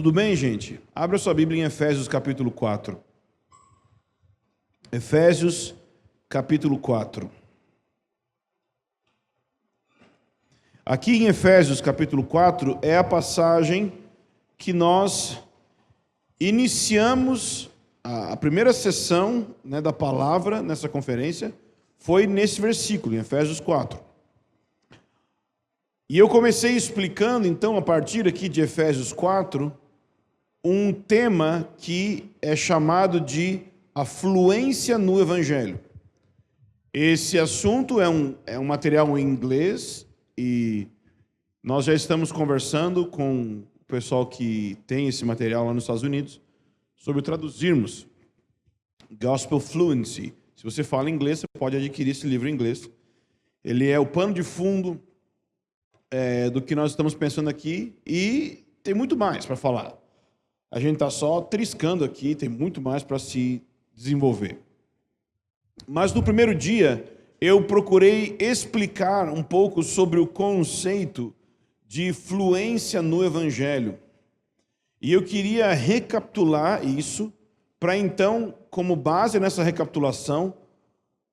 Tudo bem, gente? Abra sua Bíblia em Efésios capítulo 4. Efésios capítulo 4. Aqui em Efésios capítulo 4 é a passagem que nós iniciamos a primeira sessão, da palavra nessa conferência, foi nesse versículo, em Efésios 4. E eu comecei explicando, então, a partir aqui de Efésios 4, um tema que é chamado de a fluência no Evangelho. Esse assunto é um material em inglês e nós já estamos conversando com o pessoal que tem esse material lá nos Estados Unidos sobre traduzirmos Gospel Fluency. Se você fala inglês, você pode adquirir esse livro em inglês. Ele é o pano de fundo do que nós estamos pensando aqui e tem muito mais para falar. A gente está só triscando aqui, tem muito mais para se desenvolver. Mas no primeiro dia, eu procurei explicar um pouco sobre o conceito de fluência no Evangelho. E eu queria recapitular isso, para então, como base nessa recapitulação,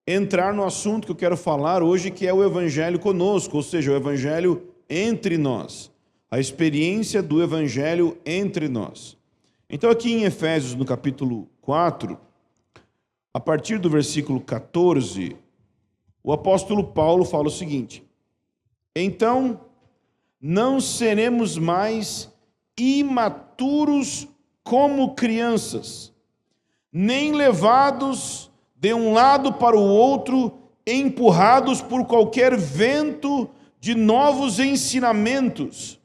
entrar no assunto que eu quero falar hoje, que é o Evangelho conosco, ou seja, o Evangelho entre nós. A experiência do Evangelho entre nós. Então, aqui em Efésios, no capítulo 4, a partir do versículo 14, o apóstolo Paulo fala o seguinte: então, não seremos mais imaturos como crianças, nem levados de um lado para o outro, empurrados por qualquer vento de novos ensinamentos.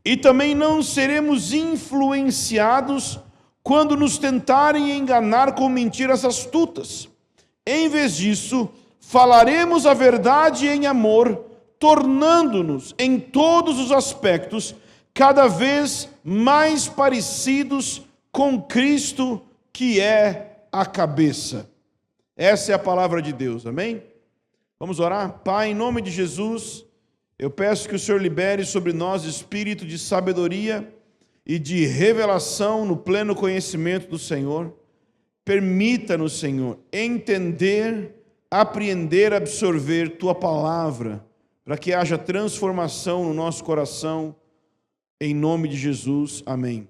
E também não seremos influenciados quando nos tentarem enganar com mentiras astutas. Em vez disso, falaremos a verdade em amor, tornando-nos, em todos os aspectos, cada vez mais parecidos com Cristo, que é a cabeça. Essa é a palavra de Deus, amém? Vamos orar? Pai, em nome de Jesus, eu peço que o Senhor libere sobre nós espírito de sabedoria e de revelação no pleno conhecimento do Senhor. Permita-nos, Senhor, entender, apreender, absorver Tua palavra, para que haja transformação no nosso coração, em nome de Jesus, amém.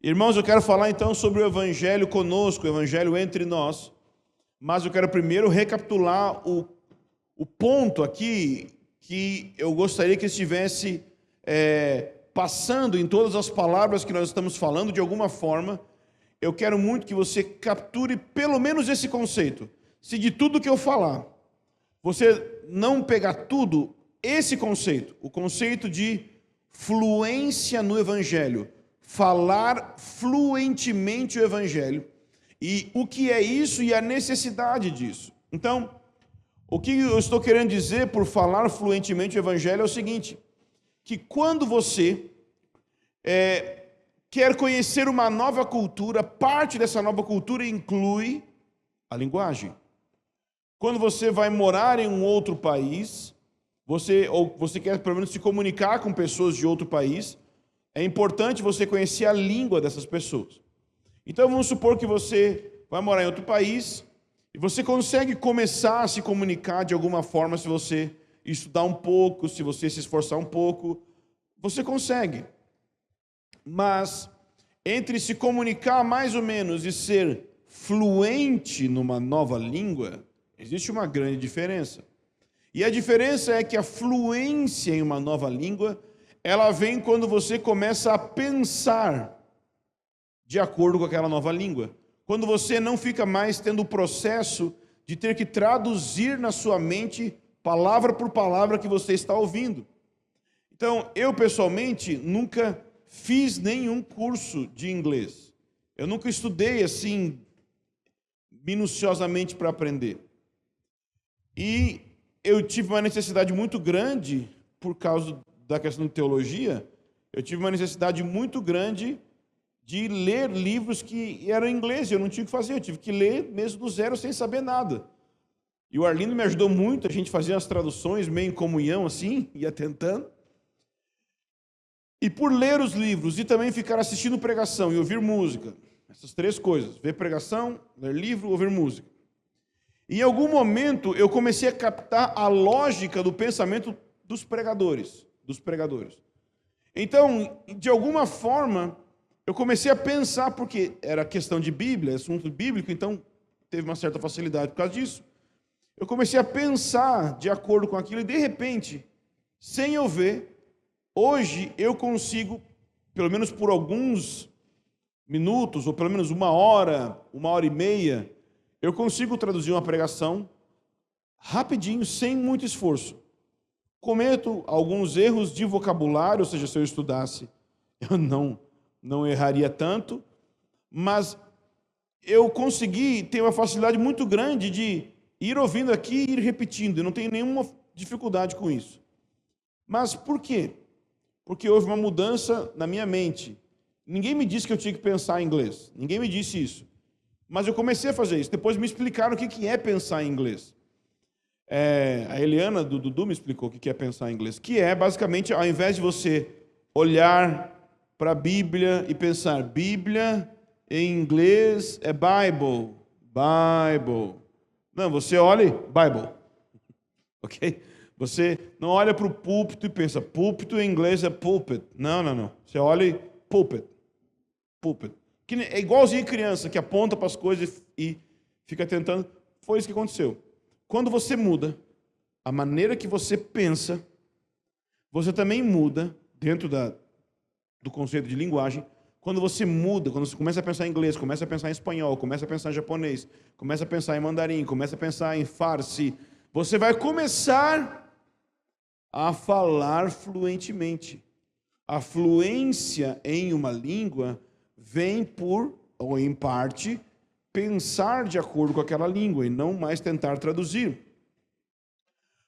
Irmãos, eu quero falar então sobre o Evangelho conosco, o Evangelho entre nós, mas eu quero primeiro recapitular o ponto aqui que eu gostaria que estivesse passando em todas as palavras que nós estamos falando, de alguma forma. Eu quero muito que você capture pelo menos esse conceito. Se de tudo que eu falar, você não pegar tudo, esse conceito, o conceito de fluência no Evangelho, falar fluentemente o Evangelho, e o que é isso e a necessidade disso. Então, o que eu estou querendo dizer por falar fluentemente o Evangelho é o seguinte, que quando você quer conhecer uma nova cultura, parte dessa nova cultura inclui a linguagem. Quando você vai morar em um outro país, você quer pelo menos se comunicar com pessoas de outro país, é importante você conhecer a língua dessas pessoas. Então vamos supor que você vai morar em outro país e você consegue começar a se comunicar de alguma forma se você estudar um pouco, se você se esforçar um pouco, você consegue. Mas entre se comunicar mais ou menos e ser fluente numa nova língua, existe uma grande diferença. E a diferença é que a fluência em uma nova língua, ela vem quando você começa a pensar de acordo com aquela nova língua. Quando você não fica mais tendo o processo de ter que traduzir na sua mente, palavra por palavra, que você está ouvindo. Então, eu pessoalmente nunca fiz nenhum curso de inglês. Eu nunca estudei assim, minuciosamente para aprender. E eu tive uma necessidade muito grande, por causa da questão de teologia, eu tive uma necessidade muito grande de ler livros que eram em inglês, eu não tinha o que fazer, eu tive que ler mesmo do zero, sem saber nada. E o Arlindo me ajudou muito, a gente fazia as traduções meio em comunhão, assim, ia tentando. e por ler os livros e também ficar assistindo pregação e ouvir música. Essas três coisas: ver pregação, ler livro, ouvir música. Em algum momento eu comecei a captar a lógica do pensamento dos pregadores. Então, de alguma forma, eu comecei a pensar, porque era questão de Bíblia, assunto bíblico, então teve uma certa facilidade por causa disso. Eu comecei a pensar de acordo com aquilo e, de repente, sem eu ver, hoje eu consigo, pelo menos por alguns minutos, ou pelo menos uma hora e meia, eu consigo traduzir uma pregação rapidinho, sem muito esforço. Cometo alguns erros de vocabulário, ou seja, se eu estudasse, eu não erraria tanto, mas eu consegui ter uma facilidade muito grande de ir ouvindo aqui e ir repetindo. Eu não tenho nenhuma dificuldade com isso. Mas por quê? Porque houve uma mudança na minha mente. Ninguém me disse que eu tinha que pensar em inglês. Ninguém me disse isso. Mas eu comecei a fazer isso. Depois me explicaram o que é pensar em inglês. A Eliana, do Dudu, me explicou o que é pensar em inglês. Que é, basicamente, ao invés de você olhar para a Bíblia e pensar, Bíblia em inglês é Bible. Não, você olha, Bible. Ok? Você não olha para o púlpito e pensa, púlpito em inglês é pulpit. Não. Você olha, pulpit. Que é igualzinho criança, que aponta para as coisas e fica tentando. Foi isso que aconteceu. Quando você muda a maneira que você pensa, você também muda, dentro do conceito de linguagem, quando você muda, quando você começa a pensar em inglês, começa a pensar em espanhol, começa a pensar em japonês, começa a pensar em mandarim, começa a pensar em farsi, você vai começar a falar fluentemente. A fluência em uma língua vem por, ou em parte, pensar de acordo com aquela língua e não mais tentar traduzir.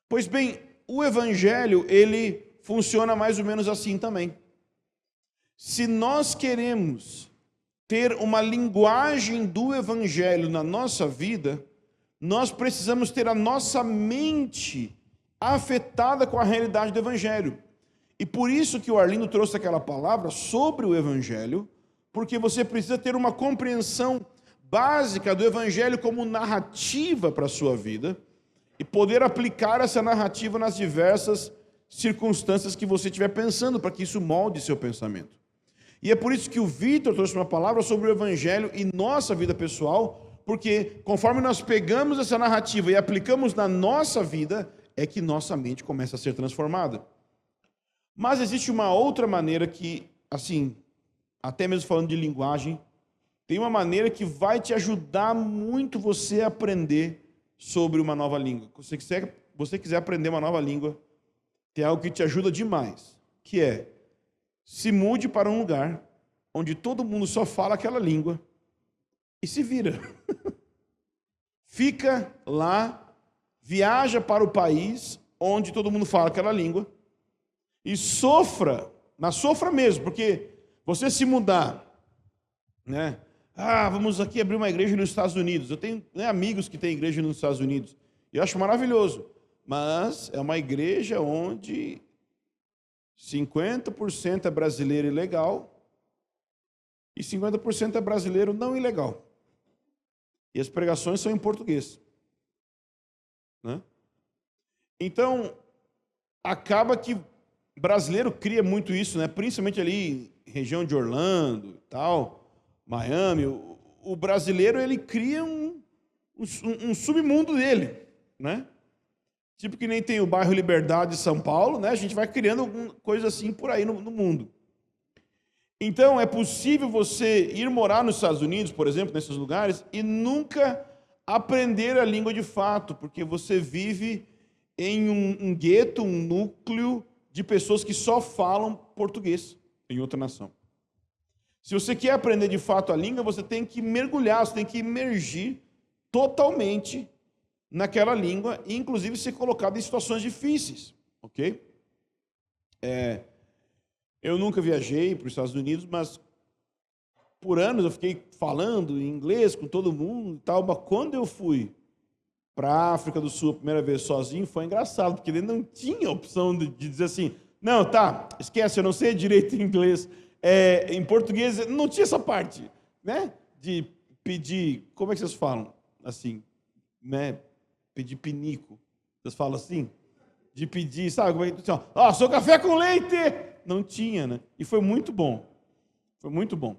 Pois bem, o Evangelho, ele funciona mais ou menos assim também. Se nós queremos ter uma linguagem do Evangelho na nossa vida, nós precisamos ter a nossa mente afetada com a realidade do Evangelho. E por isso que o Arlindo trouxe aquela palavra sobre o Evangelho, porque você precisa ter uma compreensão básica do Evangelho como narrativa para a sua vida e poder aplicar essa narrativa nas diversas circunstâncias que você estiver pensando, para que isso molde seu pensamento. E é por isso que o Vitor trouxe uma palavra sobre o Evangelho e nossa vida pessoal, porque conforme nós pegamos essa narrativa e aplicamos na nossa vida, é que nossa mente começa a ser transformada. Mas existe uma outra maneira que, assim, até mesmo falando de linguagem, tem uma maneira que vai te ajudar muito você a aprender sobre uma nova língua. Se você quiser aprender uma nova língua, tem algo que te ajuda demais, que é, se mude para um lugar onde todo mundo só fala aquela língua e se vira. Fica lá, viaja para o país onde todo mundo fala aquela língua e sofra mesmo, porque você se mudar, né? Vamos aqui abrir uma igreja nos Estados Unidos. Eu tenho amigos que têm igreja nos Estados Unidos. E eu acho maravilhoso. Mas é uma igreja onde 50% é brasileiro ilegal e 50% é brasileiro não ilegal. E as pregações são em português. Né? Então, acaba que brasileiro cria muito isso, né? Principalmente ali em região de Orlando e tal, Miami. O brasileiro, ele cria um submundo dele, né? Tipo que nem tem o bairro Liberdade de São Paulo, né? A gente vai criando alguma coisa assim por aí no mundo. Então, é possível você ir morar nos Estados Unidos, por exemplo, nesses lugares, e nunca aprender a língua de fato, porque você vive em um gueto, um núcleo de pessoas que só falam português em outra nação. Se você quer aprender de fato a língua, você tem que mergulhar, você tem que imergir totalmente naquela língua e, inclusive, ser colocado em situações difíceis, ok? Eu nunca viajei para os Estados Unidos, mas por anos eu fiquei falando em inglês com todo mundo e tal, mas quando eu fui para a África do Sul a primeira vez sozinho, foi engraçado, porque ele não tinha opção de dizer assim, Não, tá, esquece, eu não sei direito em inglês. Em português não tinha essa parte, né? De pedir, como é que vocês falam? Assim, né? Pedir pinico. Vocês falam assim? De pedir, sabe? Como é que seu café com leite! Não tinha, né? E foi muito bom. Foi muito bom.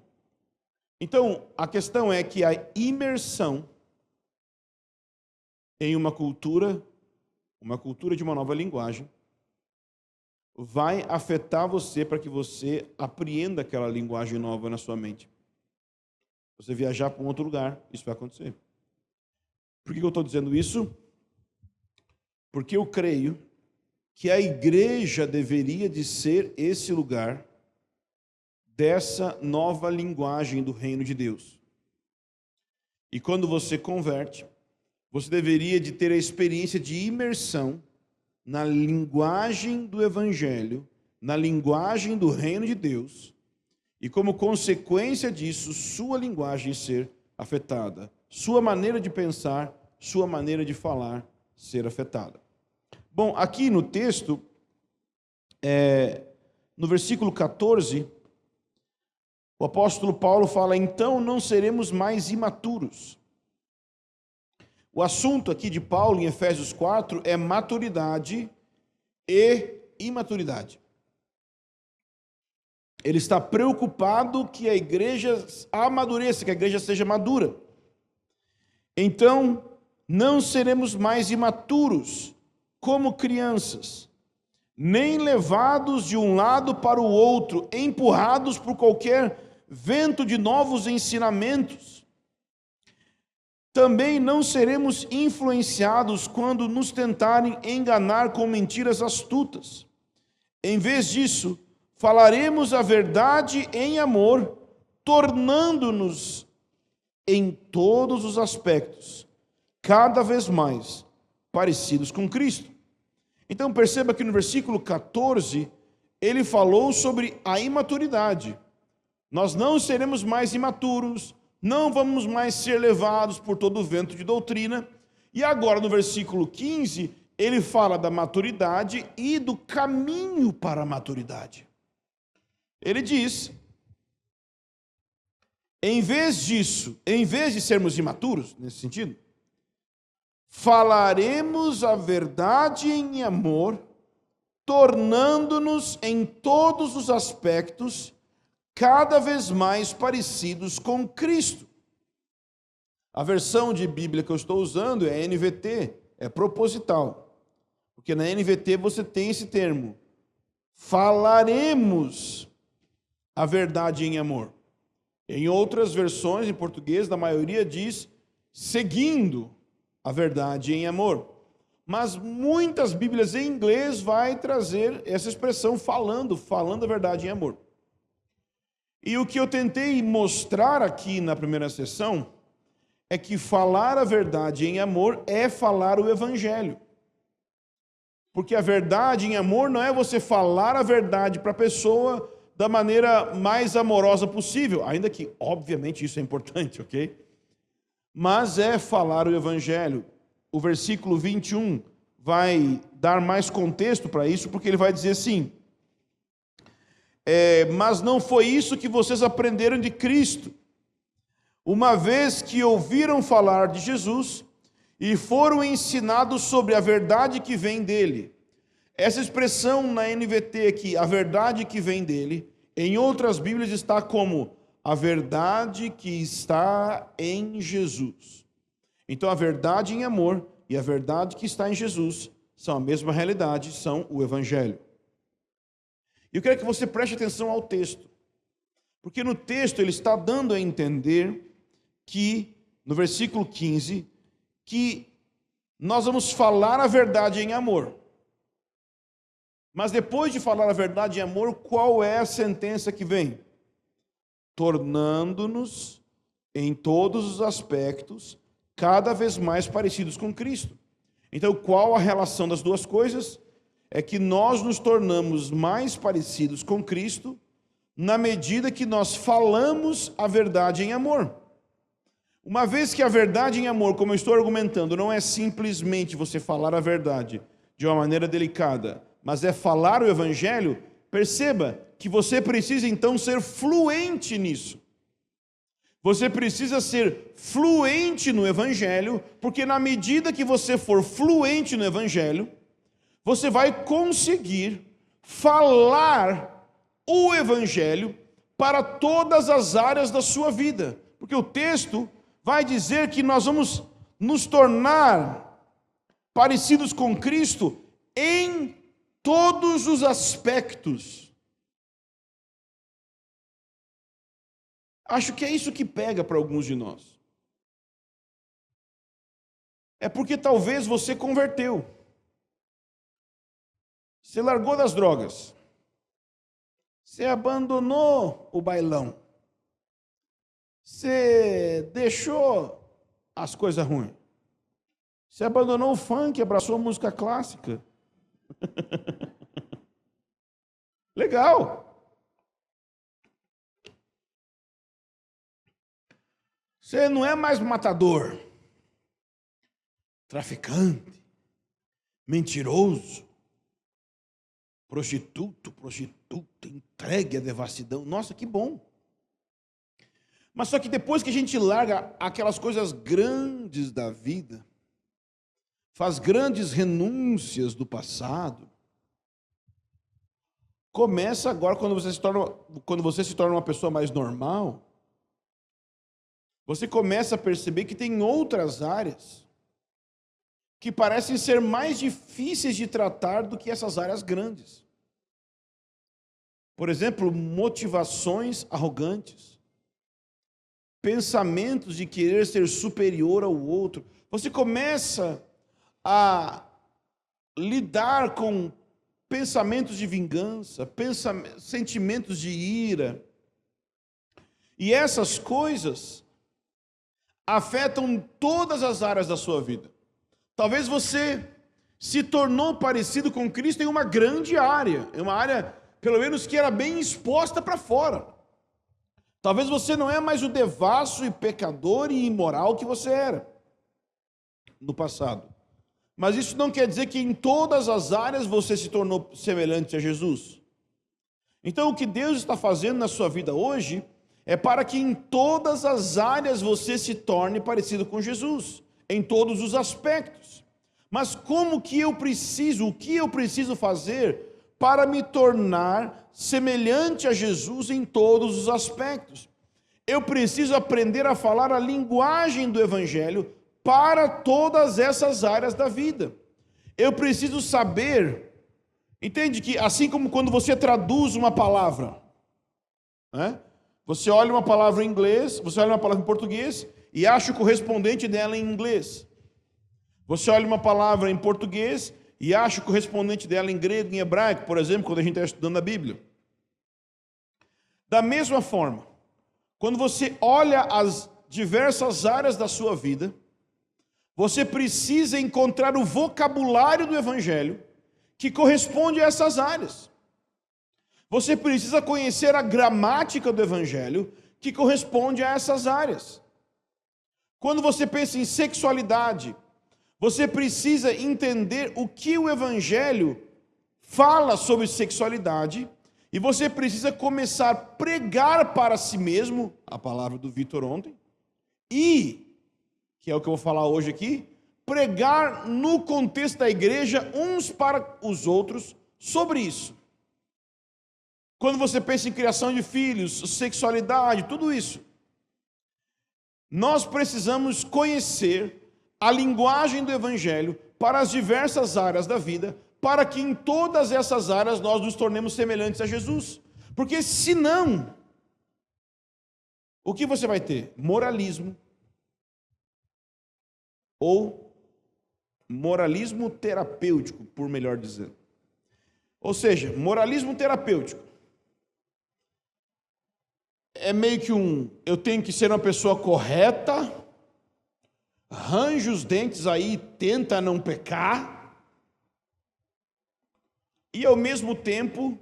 Então, a questão é que a imersão em uma cultura de uma nova linguagem, vai afetar você para que você apreenda aquela linguagem nova na sua mente. Você viajar para um outro lugar, isso vai acontecer. Por que eu estou dizendo isso? Porque eu creio que a igreja deveria de ser esse lugar dessa nova linguagem do reino de Deus. E quando você converte, você deveria de ter a experiência de imersão na linguagem do Evangelho, na linguagem do reino de Deus, e como consequência disso, sua linguagem ser afetada, sua maneira de pensar, sua maneira de falar ser afetada. Bom, aqui no texto, no versículo 14, o apóstolo Paulo fala: então não seremos mais imaturos. O assunto aqui de Paulo em Efésios 4 é maturidade e imaturidade. Ele está preocupado que a igreja amadureça, que a igreja seja madura. Então, não seremos mais imaturos como crianças, nem levados de um lado para o outro, empurrados por qualquer vento de novos ensinamentos. Também não seremos influenciados quando nos tentarem enganar com mentiras astutas. Em vez disso, falaremos a verdade em amor, tornando-nos em todos os aspectos cada vez mais parecidos com Cristo. Então perceba que no versículo 14, ele falou sobre a imaturidade. Nós não seremos mais imaturos, não vamos mais ser levados por todo o vento de doutrina. E agora, no versículo 15, ele fala da maturidade e do caminho para a maturidade. Ele diz: em vez disso, em vez de sermos imaturos, nesse sentido, falaremos a verdade em amor, tornando-nos em todos os aspectos cada vez mais parecidos com Cristo. A versão de Bíblia que eu estou usando é a NVT, é proposital. Porque na NVT você tem esse termo: falaremos a verdade em amor. Em outras versões, em português, da maioria diz seguindo a verdade em amor. Mas muitas Bíblias em inglês vai trazer essa expressão falando a verdade em amor. E o que eu tentei mostrar aqui na primeira sessão é que falar a verdade em amor é falar o Evangelho. Porque a verdade em amor não é você falar a verdade para a pessoa da maneira mais amorosa possível, ainda que, obviamente, isso é importante, ok? Mas é falar o Evangelho. O versículo 21 vai dar mais contexto para isso, porque ele vai dizer assim: mas não foi isso que vocês aprenderam de Cristo, uma vez que ouviram falar de Jesus e foram ensinados sobre a verdade que vem dele. Essa expressão na NVT aqui, a verdade que vem dele, em outras Bíblias está como a verdade que está em Jesus. Então a verdade em amor e a verdade que está em Jesus são a mesma realidade, são o Evangelho. E eu quero que você preste atenção ao texto, porque no texto ele está dando a entender que, no versículo 15, que nós vamos falar a verdade em amor. Mas depois de falar a verdade em amor, qual é a sentença que vem? Tornando-nos, em todos os aspectos, cada vez mais parecidos com Cristo. Então, qual a relação das duas coisas? É que nós nos tornamos mais parecidos com Cristo na medida que nós falamos a verdade em amor. Uma vez que a verdade em amor, como eu estou argumentando, não é simplesmente você falar a verdade de uma maneira delicada, mas é falar o evangelho, perceba que você precisa então ser fluente nisso. Você precisa ser fluente no evangelho, porque na medida que você for fluente no evangelho, você vai conseguir falar o evangelho para todas as áreas da sua vida. Porque o texto vai dizer que nós vamos nos tornar parecidos com Cristo em todos os aspectos. Acho que é isso que pega para alguns de nós. É porque talvez você converteu. Você largou das drogas. Você abandonou o bailão. Você deixou as coisas ruins. Você abandonou o funk, abraçou a música clássica. Legal. Você não é mais matador, traficante, mentiroso, prostituta, entregue à devassidão. Nossa, que bom. Mas só que depois que a gente larga aquelas coisas grandes da vida, faz grandes renúncias do passado, começa agora, quando você se torna uma pessoa mais normal, você começa a perceber que tem outras áreas que parecem ser mais difíceis de tratar do que essas áreas grandes. Por exemplo, motivações arrogantes, pensamentos de querer ser superior ao outro. Você começa a lidar com pensamentos de vingança, sentimentos de ira. E essas coisas afetam todas as áreas da sua vida. Talvez você se tornou parecido com Cristo em uma grande área, em uma área, pelo menos, que era bem exposta para fora. Talvez você não é mais o devasso e pecador e imoral que você era no passado. Mas isso não quer dizer que em todas as áreas você se tornou semelhante a Jesus. Então, o que Deus está fazendo na sua vida hoje é para que em todas as áreas você se torne parecido com Jesus, em todos os aspectos. Mas o que eu preciso fazer para me tornar semelhante a Jesus em todos os aspectos? Eu preciso aprender a falar a linguagem do Evangelho para todas essas áreas da vida. Eu preciso saber, entende que assim como quando você traduz uma palavra, né? Você olha uma palavra em inglês, você olha uma palavra em português e acha o correspondente dela em inglês. Você olha uma palavra em português e acha o correspondente dela em grego, em hebraico, por exemplo, quando a gente está estudando a Bíblia. Da mesma forma, quando você olha as diversas áreas da sua vida, você precisa encontrar o vocabulário do Evangelho que corresponde a essas áreas. Você precisa conhecer a gramática do Evangelho que corresponde a essas áreas. Quando você pensa em sexualidade, você precisa entender o que o Evangelho fala sobre sexualidade e você precisa começar a pregar para si mesmo, a palavra do Vitor ontem, e, que é o que eu vou falar hoje aqui, pregar no contexto da igreja uns para os outros sobre isso. Quando você pensa em criação de filhos, sexualidade, tudo isso, nós precisamos conhecer a linguagem do Evangelho para as diversas áreas da vida, para que em todas essas áreas nós nos tornemos semelhantes a Jesus. Porque senão, o que você vai ter? Moralismo, ou moralismo terapêutico, por melhor dizer. Ou seja, moralismo terapêutico é meio que eu tenho que ser uma pessoa correta, arranja os dentes aí, tenta não pecar, e ao mesmo tempo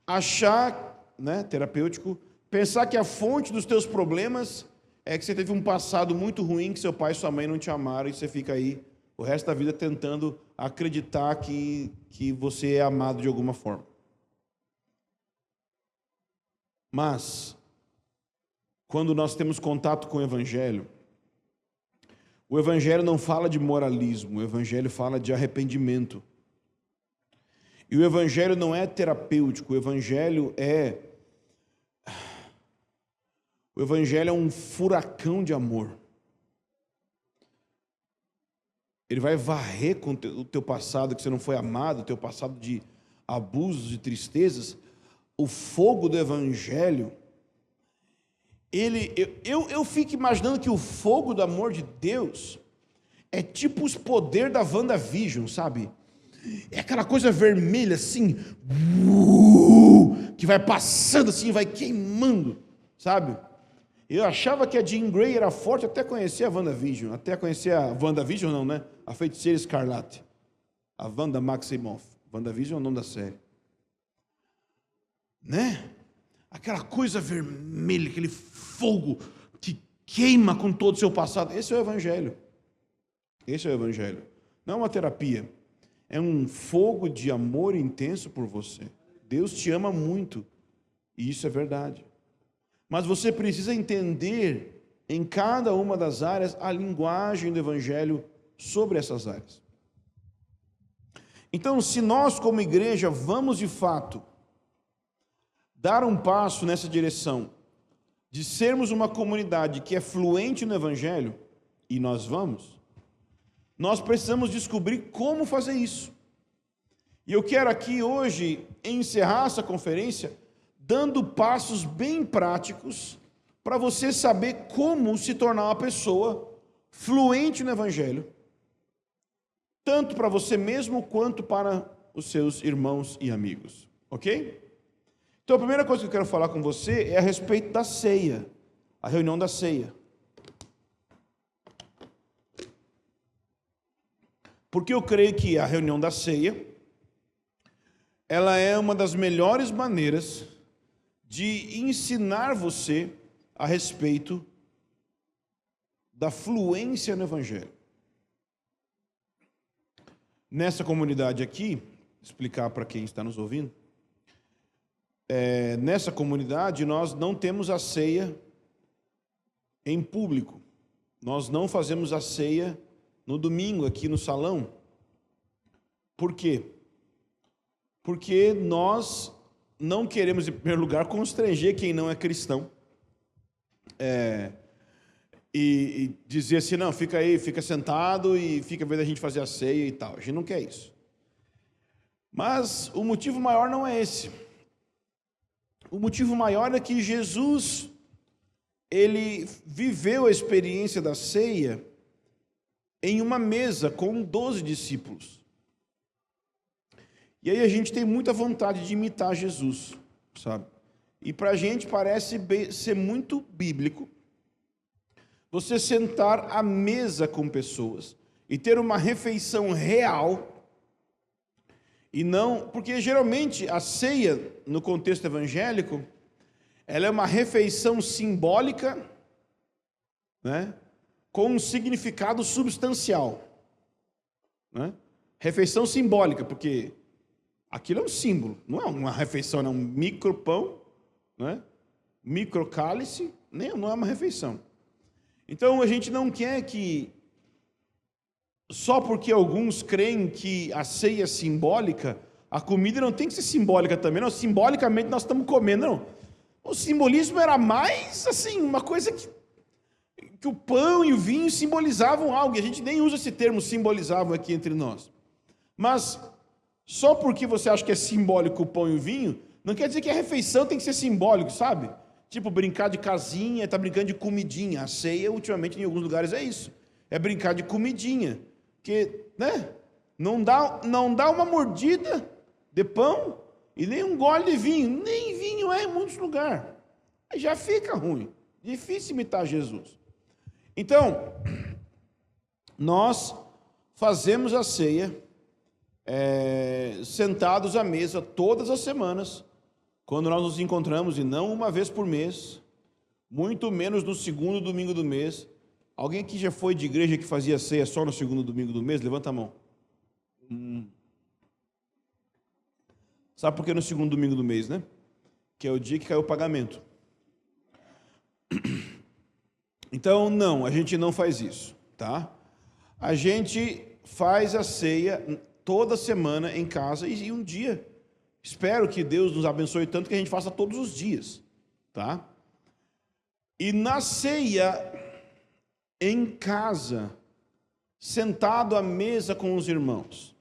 achar, terapêutico, pensar que a fonte dos teus problemas é que você teve um passado muito ruim, que seu pai e sua mãe não te amaram, e você fica aí o resto da vida tentando acreditar que você é amado de alguma forma. Mas, quando nós temos contato com o Evangelho não fala de moralismo, o Evangelho fala de arrependimento. E o Evangelho não é terapêutico, o Evangelho é um furacão de amor. Ele vai varrer com o teu passado, que você não foi amado, o teu passado de abusos e tristezas. O fogo do Evangelho, eu fico imaginando que o fogo do amor de Deus é tipo os poderes da WandaVision, sabe? É aquela coisa vermelha assim, que vai passando assim, vai queimando, sabe? Eu achava que a Jean Grey era forte até conhecer a WandaVision, não, né? A Feiticeira Escarlate, a Wanda Maximoff. WandaVision é o nome da série. Né? Aquela coisa vermelha, aquele fogo que queima com todo o seu passado. Esse é o Evangelho. Esse é o Evangelho. Não é uma terapia. É um fogo de amor intenso por você. Deus te ama muito. E isso é verdade. Mas você precisa entender em cada uma das áreas a linguagem do Evangelho sobre essas áreas. Então, se nós como igreja vamos de fato dar um passo nessa direção de sermos uma comunidade que é fluente no Evangelho, e nós precisamos descobrir como fazer isso. E eu quero aqui hoje encerrar essa conferência dando passos bem práticos para você saber como se tornar uma pessoa fluente no Evangelho, tanto para você mesmo quanto para os seus irmãos e amigos, ok? Então a primeira coisa que eu quero falar com você é a respeito da ceia, a reunião da ceia. Porque eu creio que a reunião da ceia, ela é uma das melhores maneiras de ensinar você a respeito da fluência no Evangelho. Nessa comunidade aqui, explicar para quem está nos ouvindo, nessa comunidade nós não temos a ceia em público. Nós não fazemos a ceia no domingo aqui no salão. Por quê? Porque nós não queremos, em primeiro lugar, constranger quem não é cristão. E dizer assim, não, fica aí, fica sentado e fica vendo a gente fazer a ceia e tal. A gente não quer isso. Mas o motivo maior não é esse. O motivo maior é que Jesus, ele viveu a experiência da ceia em uma mesa com 12 discípulos. E aí a gente tem muita vontade de imitar Jesus, sabe? E para a gente parece ser muito bíblico você sentar à mesa com pessoas e ter uma refeição real, e não, porque geralmente a ceia, no contexto evangélico, ela é uma refeição simbólica, né, com um significado substancial, né? Refeição simbólica, porque aquilo é um símbolo, não é uma refeição, é um micropão, né? Microcálice, não é uma refeição. Então a gente não quer que, só porque alguns creem que a ceia é simbólica, a comida não tem que ser simbólica também, não, simbolicamente nós estamos comendo, não. O simbolismo era mais, assim, uma coisa que o pão e o vinho simbolizavam algo, e a gente nem usa esse termo simbolizavam aqui entre nós. Mas só porque você acha que é simbólico o pão e o vinho, não quer dizer que a refeição tem que ser simbólico, sabe? Tipo, brincar de casinha, tá brincando de comidinha. A ceia, ultimamente, em alguns lugares é isso. É brincar de comidinha. Porque, né? Não dá uma mordida de pão e nem um gole de vinho. Nem vinho é em muitos lugares. Aí já fica ruim. Difícil imitar Jesus. Então, nós fazemos a ceia sentados à mesa todas as semanas, quando nós nos encontramos, e não uma vez por mês, muito menos no segundo domingo do mês, Alguém aqui já foi de igreja que fazia ceia só no segundo domingo do mês? Levanta a mão. Sabe por que no segundo domingo do mês, né? Que é o dia que caiu o pagamento. Então, não, a gente não faz isso, tá? A gente faz a ceia toda semana em casa e um dia. Espero que Deus nos abençoe tanto que a gente faça todos os dias, tá? E na ceia, em casa, sentado à mesa com os irmãos,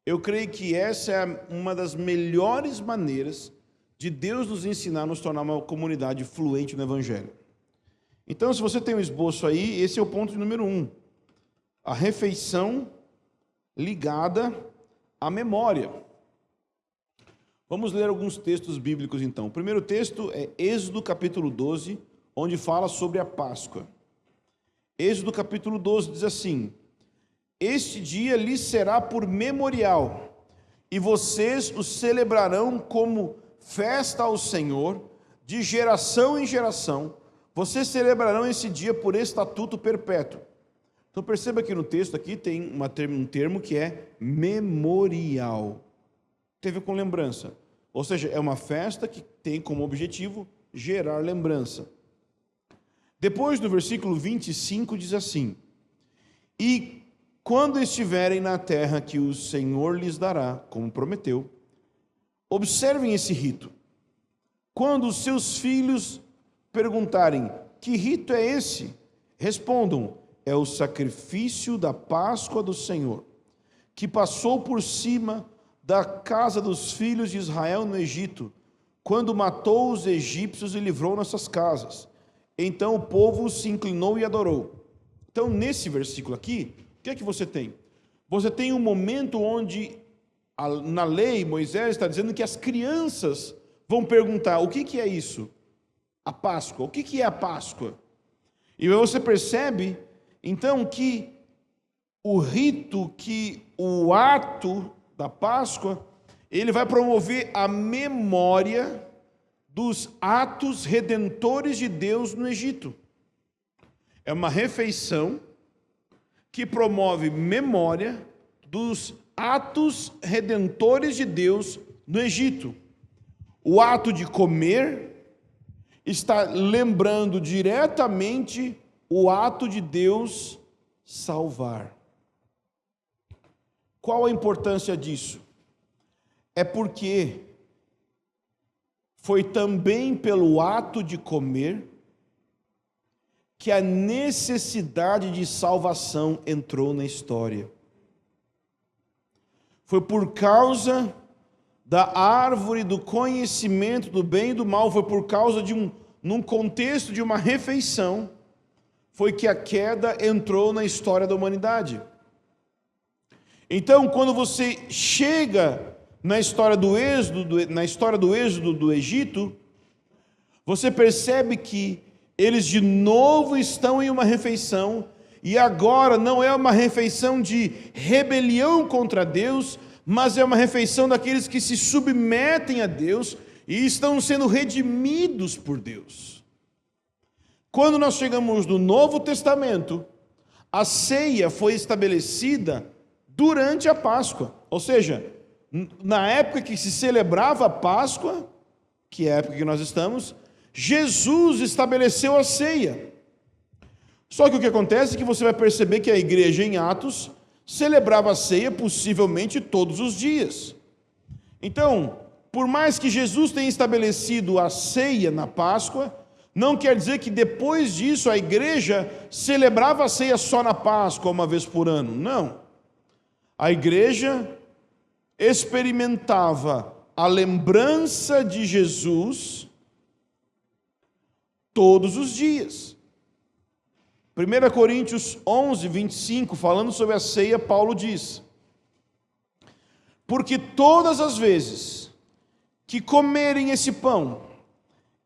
eu creio que essa é uma das melhores maneiras de Deus nos ensinar a nos tornar uma comunidade fluente no Evangelho. Então, se você tem um esboço aí, esse é o ponto número 1. A refeição ligada à memória. Vamos ler alguns textos bíblicos, então. O primeiro texto é Êxodo, capítulo 12, onde fala sobre a Páscoa. Êxodo, capítulo 12, diz assim: Este dia lhes será por memorial, e vocês o celebrarão como festa ao Senhor, de geração em geração. Vocês celebrarão esse dia por estatuto perpétuo. Então perceba que no texto aqui tem um termo que é memorial. Tem a ver com lembrança. Ou seja, é uma festa que tem como objetivo gerar lembrança. Depois, no versículo 25, diz assim: E quando estiverem na terra que o Senhor lhes dará, como prometeu, observem esse rito. Quando os seus filhos perguntarem: que rito é esse? Respondam: é o sacrifício da Páscoa do Senhor, que passou por cima da casa dos filhos de Israel no Egito, quando matou os egípcios e livrou nossas casas. Então o povo se inclinou e adorou. Então, nesse versículo aqui, o que é que você tem? Você tem um momento onde, na lei, Moisés está dizendo que as crianças vão perguntar: o que é isso? A Páscoa. O que é a Páscoa? E você percebe, então, que o rito, que o ato da Páscoa, ele vai promover a memória dos atos redentores de Deus no Egito. É uma refeição que promove memória dos atos redentores de Deus no Egito. O ato de comer está lembrando diretamente o ato de Deus salvar. Qual a importância disso? É porque foi também pelo ato de comer que a necessidade de salvação entrou na história. Foi por causa da árvore do conhecimento do bem e do mal, foi por causa de num contexto de uma refeição, foi que a queda entrou na história da humanidade. Então, quando você chega na história do êxodo do Egito, você percebe que eles de novo estão em uma refeição, e agora não é uma refeição de rebelião contra Deus, mas é uma refeição daqueles que se submetem a Deus e estão sendo redimidos por Deus. Quando nós chegamos no Novo Testamento, a ceia foi estabelecida durante a Páscoa, ou seja, na época que se celebrava a Páscoa, que é a época que nós estamos, Jesus estabeleceu a ceia. Só que o que acontece é que você vai perceber que a igreja em Atos celebrava a ceia possivelmente todos os dias. Então, por mais que Jesus tenha estabelecido a ceia na Páscoa, não quer dizer que depois disso a igreja celebrava a ceia só na Páscoa, uma vez por ano. Não. A igreja experimentava a lembrança de Jesus todos os dias. 1 Coríntios 11, 25, falando sobre a ceia, Paulo diz: porque todas as vezes que comerem esse pão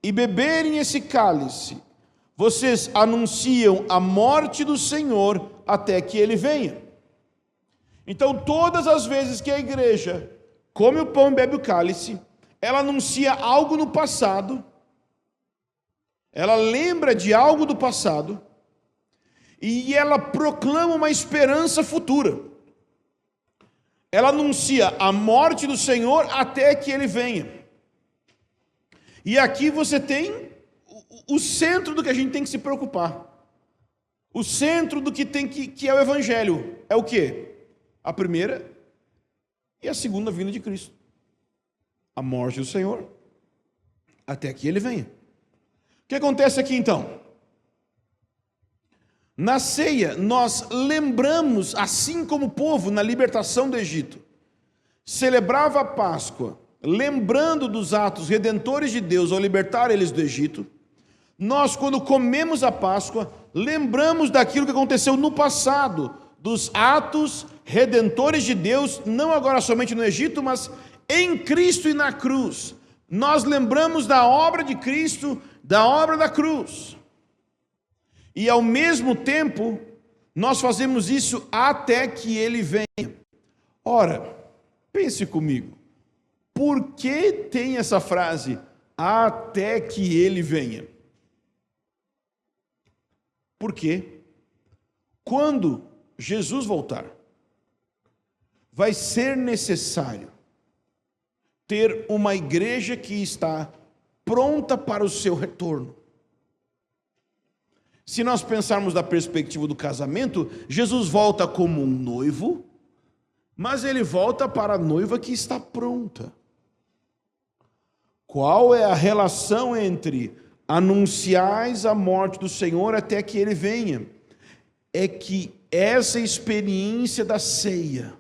e beberem esse cálice, vocês anunciam a morte do Senhor até que Ele venha. Então, todas as vezes que a igreja come o pão e bebe o cálice, ela anuncia algo no passado, ela lembra de algo do passado, e ela proclama uma esperança futura. Ela anuncia a morte do Senhor até que Ele venha. E aqui você tem o centro do que a gente tem que se preocupar. O centro do que é o Evangelho. É o quê? A primeira e a segunda vinda de Cristo. A morte do Senhor até que Ele venha. O que acontece aqui então? Na ceia, nós lembramos, assim como o povo na libertação do Egito celebrava a Páscoa, lembrando dos atos redentores de Deus ao libertar eles do Egito, nós, quando comemos a Páscoa, lembramos daquilo que aconteceu no passado, dos atos redentores de Deus, não agora somente no Egito, mas em Cristo e na cruz. Nós lembramos da obra de Cristo, da obra da cruz. E ao mesmo tempo, nós fazemos isso até que Ele venha. Ora, pense comigo, por que tem essa frase, até que Ele venha? Porque quando Jesus voltar, vai ser necessário ter uma igreja que está pronta para o seu retorno. Se nós pensarmos da perspectiva do casamento, Jesus volta como um noivo, mas Ele volta para a noiva que está pronta. Qual é a relação entre anunciais a morte do Senhor até que Ele venha? É que essa experiência da ceia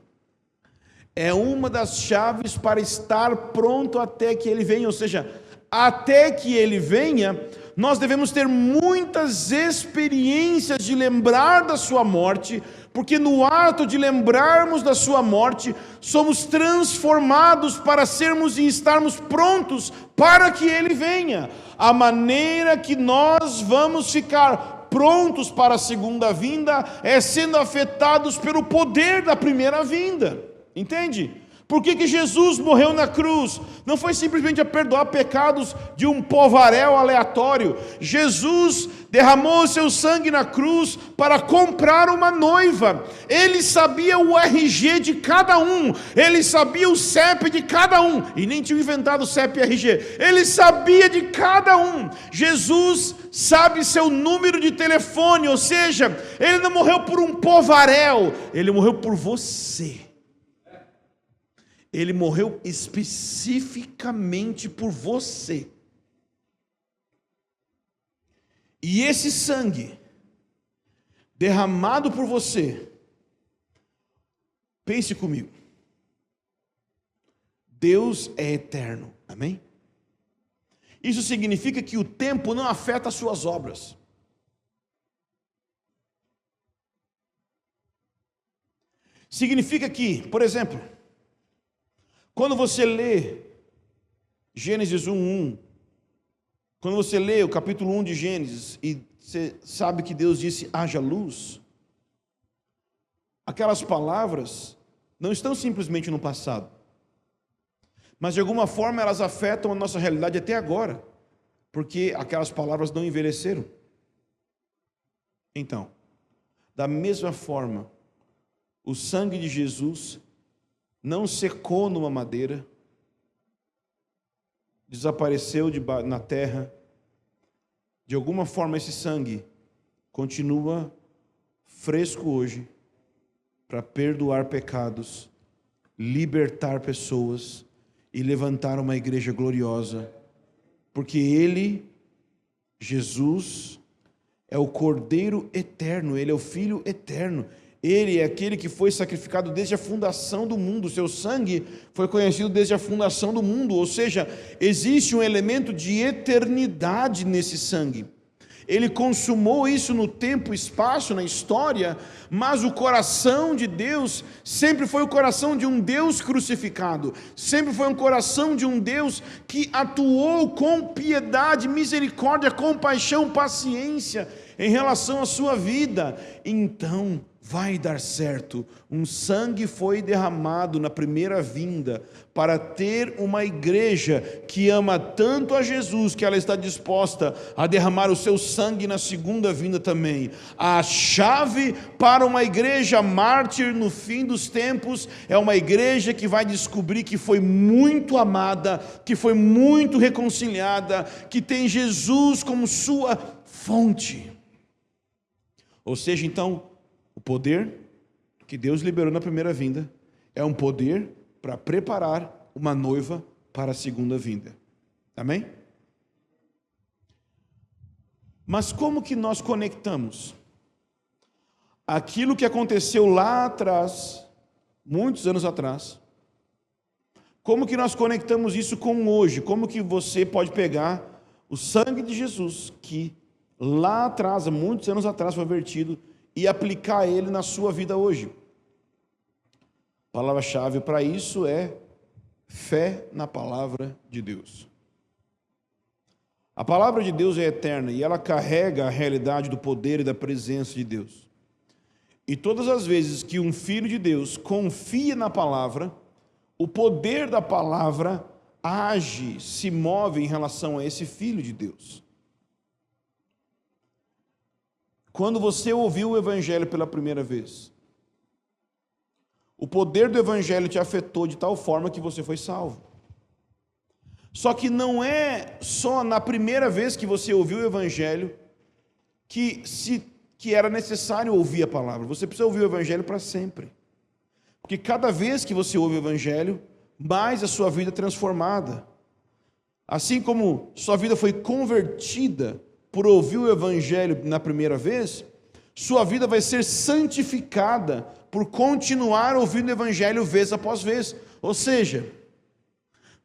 é uma das chaves para estar pronto até que Ele venha, ou seja, até que Ele venha, nós devemos ter muitas experiências de lembrar da sua morte, porque no ato de lembrarmos da sua morte, somos transformados para sermos e estarmos prontos para que Ele venha. A maneira que nós vamos ficar prontos para a segunda vinda é sendo afetados pelo poder da primeira vinda. Entende? Por que Jesus morreu na cruz? Não foi simplesmente a perdoar pecados de um povaréu aleatório. Jesus derramou o seu sangue na cruz para comprar uma noiva. Ele sabia o RG de cada um. Ele sabia o CEP de cada um. E nem tinha inventado o CEP e RG. Ele sabia de cada um. Jesus sabe seu número de telefone. Ou seja, Ele não morreu por um povaréu. Ele morreu por você. Ele morreu especificamente por você. E esse sangue derramado por você, pense comigo, Deus é eterno, amém? Isso significa que o tempo não afeta as suas obras. Significa que, por exemplo, quando você lê Gênesis 1:1, quando você lê o capítulo 1 de Gênesis, e você sabe que Deus disse, haja luz, aquelas palavras não estão simplesmente no passado, mas de alguma forma elas afetam a nossa realidade até agora, porque aquelas palavras não envelheceram. Então, da mesma forma, o sangue de Jesus não secou numa madeira, desapareceu na terra. De alguma forma esse sangue continua fresco hoje para perdoar pecados, libertar pessoas e levantar uma igreja gloriosa, porque Ele, Jesus, é o Cordeiro eterno, Ele é o Filho eterno. Ele é aquele que foi sacrificado desde a fundação do mundo. Seu sangue foi conhecido desde a fundação do mundo. Ou seja, existe um elemento de eternidade nesse sangue. Ele consumou isso no tempo e espaço, na história, mas o coração de Deus sempre foi o coração de um Deus crucificado. Sempre foi um coração de um Deus que atuou com piedade, misericórdia, compaixão, paciência em relação à sua vida. Então, vai dar certo. Um sangue foi derramado na primeira vinda para ter uma igreja que ama tanto a Jesus que ela está disposta a derramar o seu sangue na segunda vinda também. A chave para uma igreja mártir no fim dos tempos é uma igreja que vai descobrir que foi muito amada, que foi muito reconciliada, que tem Jesus como sua fonte. Ou seja, então, o poder que Deus liberou na primeira vinda é um poder para preparar uma noiva para a segunda vinda. Amém? Mas como que nós conectamos aquilo que aconteceu lá atrás, muitos anos atrás? Como que nós conectamos isso com hoje? Como que você pode pegar o sangue de Jesus, que lá atrás, há muitos anos atrás, foi vertido, e aplicar ele na sua vida hoje? A palavra-chave para isso é fé na palavra de Deus. A palavra de Deus é eterna e ela carrega a realidade do poder e da presença de Deus. E todas as vezes que um filho de Deus confia na palavra, o poder da palavra age, se move em relação a esse filho de Deus. Quando você ouviu o Evangelho pela primeira vez, o poder do Evangelho te afetou de tal forma que você foi salvo. Só que não é só na primeira vez que você ouviu o Evangelho que era necessário ouvir a palavra. Você precisa ouvir o Evangelho para sempre. Porque cada vez que você ouve o Evangelho, mais a sua vida é transformada. Assim como sua vida foi convertida por ouvir o Evangelho na primeira vez, sua vida vai ser santificada por continuar ouvindo o Evangelho vez após vez. Ou seja,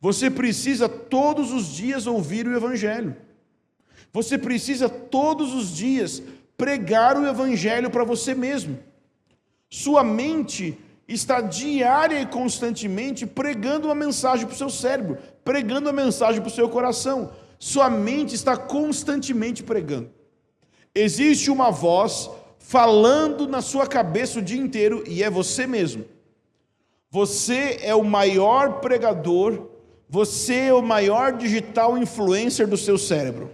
você precisa todos os dias ouvir o Evangelho. Você precisa todos os dias pregar o Evangelho para você mesmo. Sua mente está diária e constantemente pregando uma mensagem para o seu cérebro, pregando uma mensagem para o seu coração. Sua mente está constantemente pregando. Existe uma voz falando na sua cabeça o dia inteiro e é você mesmo. Você é o maior pregador, você é o maior digital influencer do seu cérebro.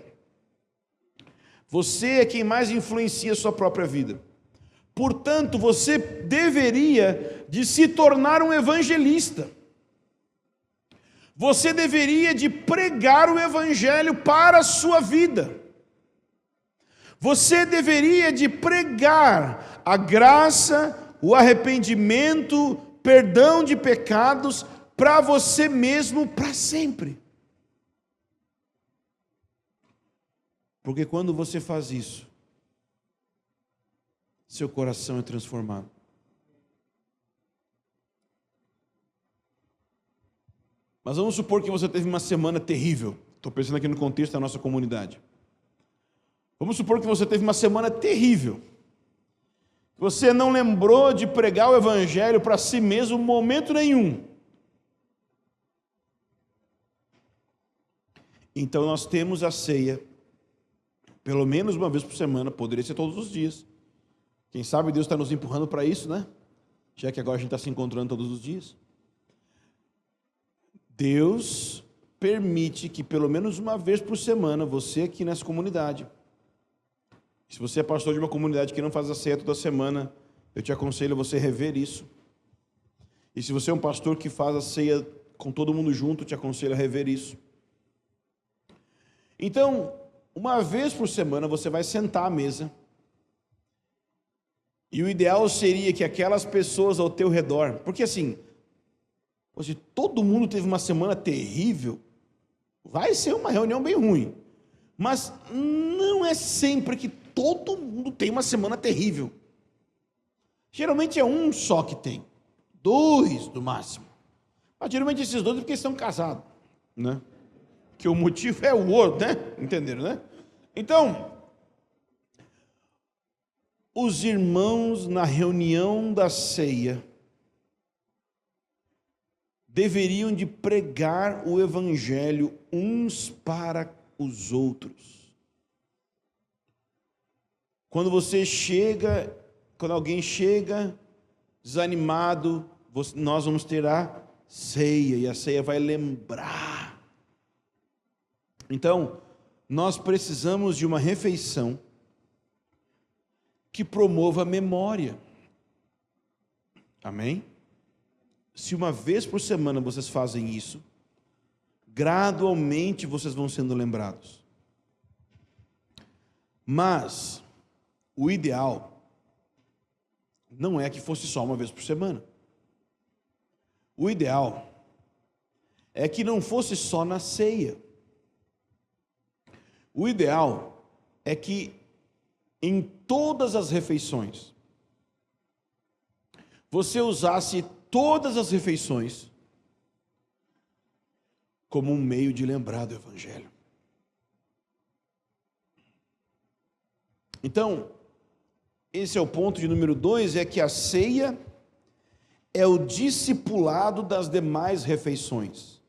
Você é quem mais influencia a sua própria vida. Portanto, você deveria de se tornar um evangelista. Você deveria de pregar o Evangelho para a sua vida. Você deveria de pregar a graça, o arrependimento, perdão de pecados para você mesmo para sempre. Porque quando você faz isso, seu coração é transformado. Mas vamos supor que você teve uma semana terrível. Estou pensando aqui no contexto da nossa comunidade. Vamos supor que você teve uma semana terrível. Você não lembrou de pregar o Evangelho para si mesmo em momento nenhum. Então nós temos a ceia, pelo menos uma vez por semana, poderia ser todos os dias. Quem sabe Deus está nos empurrando para isso, né? Já que agora a gente está se encontrando todos os dias. Deus permite que pelo menos uma vez por semana, você aqui nessa comunidade, se você é pastor de uma comunidade que não faz a ceia toda semana, eu te aconselho a você rever isso. E se você é um pastor que faz a ceia com todo mundo junto, eu te aconselho a rever isso. Então, uma vez por semana você vai sentar à mesa, e o ideal seria que aquelas pessoas ao teu redor, porque assim, se todo mundo teve uma semana terrível, vai ser uma reunião bem ruim. Mas não é sempre que todo mundo tem uma semana terrível. Geralmente é um só que tem. 2 no máximo. Mas geralmente esses 2 é porque estão casados, né? Que o motivo é o outro, né? Entenderam, né? Então, os irmãos na reunião da ceia deveriam de pregar o Evangelho uns para os outros. Quando você quando alguém chega desanimado, nós vamos ter a ceia, e a ceia vai lembrar. Então, nós precisamos de uma refeição que promova a memória. Amém? Se uma vez por semana vocês fazem isso, gradualmente vocês vão sendo lembrados. Mas o ideal não é que fosse só uma vez por semana. O ideal é que não fosse só na ceia. O ideal é que em todas as refeições você usasse todas as refeições como um meio de lembrar do Evangelho. Então, esse é o ponto de número 2, é que a ceia é o discipulado das demais refeições.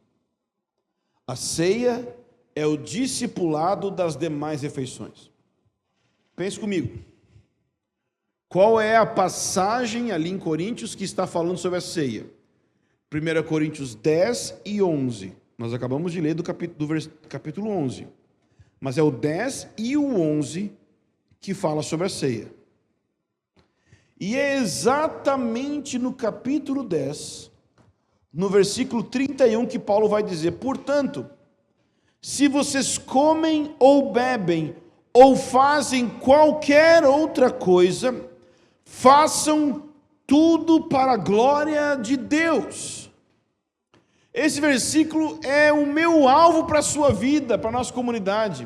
A ceia é o discipulado das demais refeições. Pense comigo. Qual é a passagem ali em Coríntios que está falando sobre a ceia? 1 Coríntios 10 e 11. Nós acabamos de ler do capítulo 11. Mas é o 10 e o 11 que fala sobre a ceia. E é exatamente no capítulo 10, no versículo 31, que Paulo vai dizer: portanto, se vocês comem ou bebem, ou fazem qualquer outra coisa, façam tudo para a glória de Deus. Esse versículo é o meu alvo para a sua vida, para a nossa comunidade.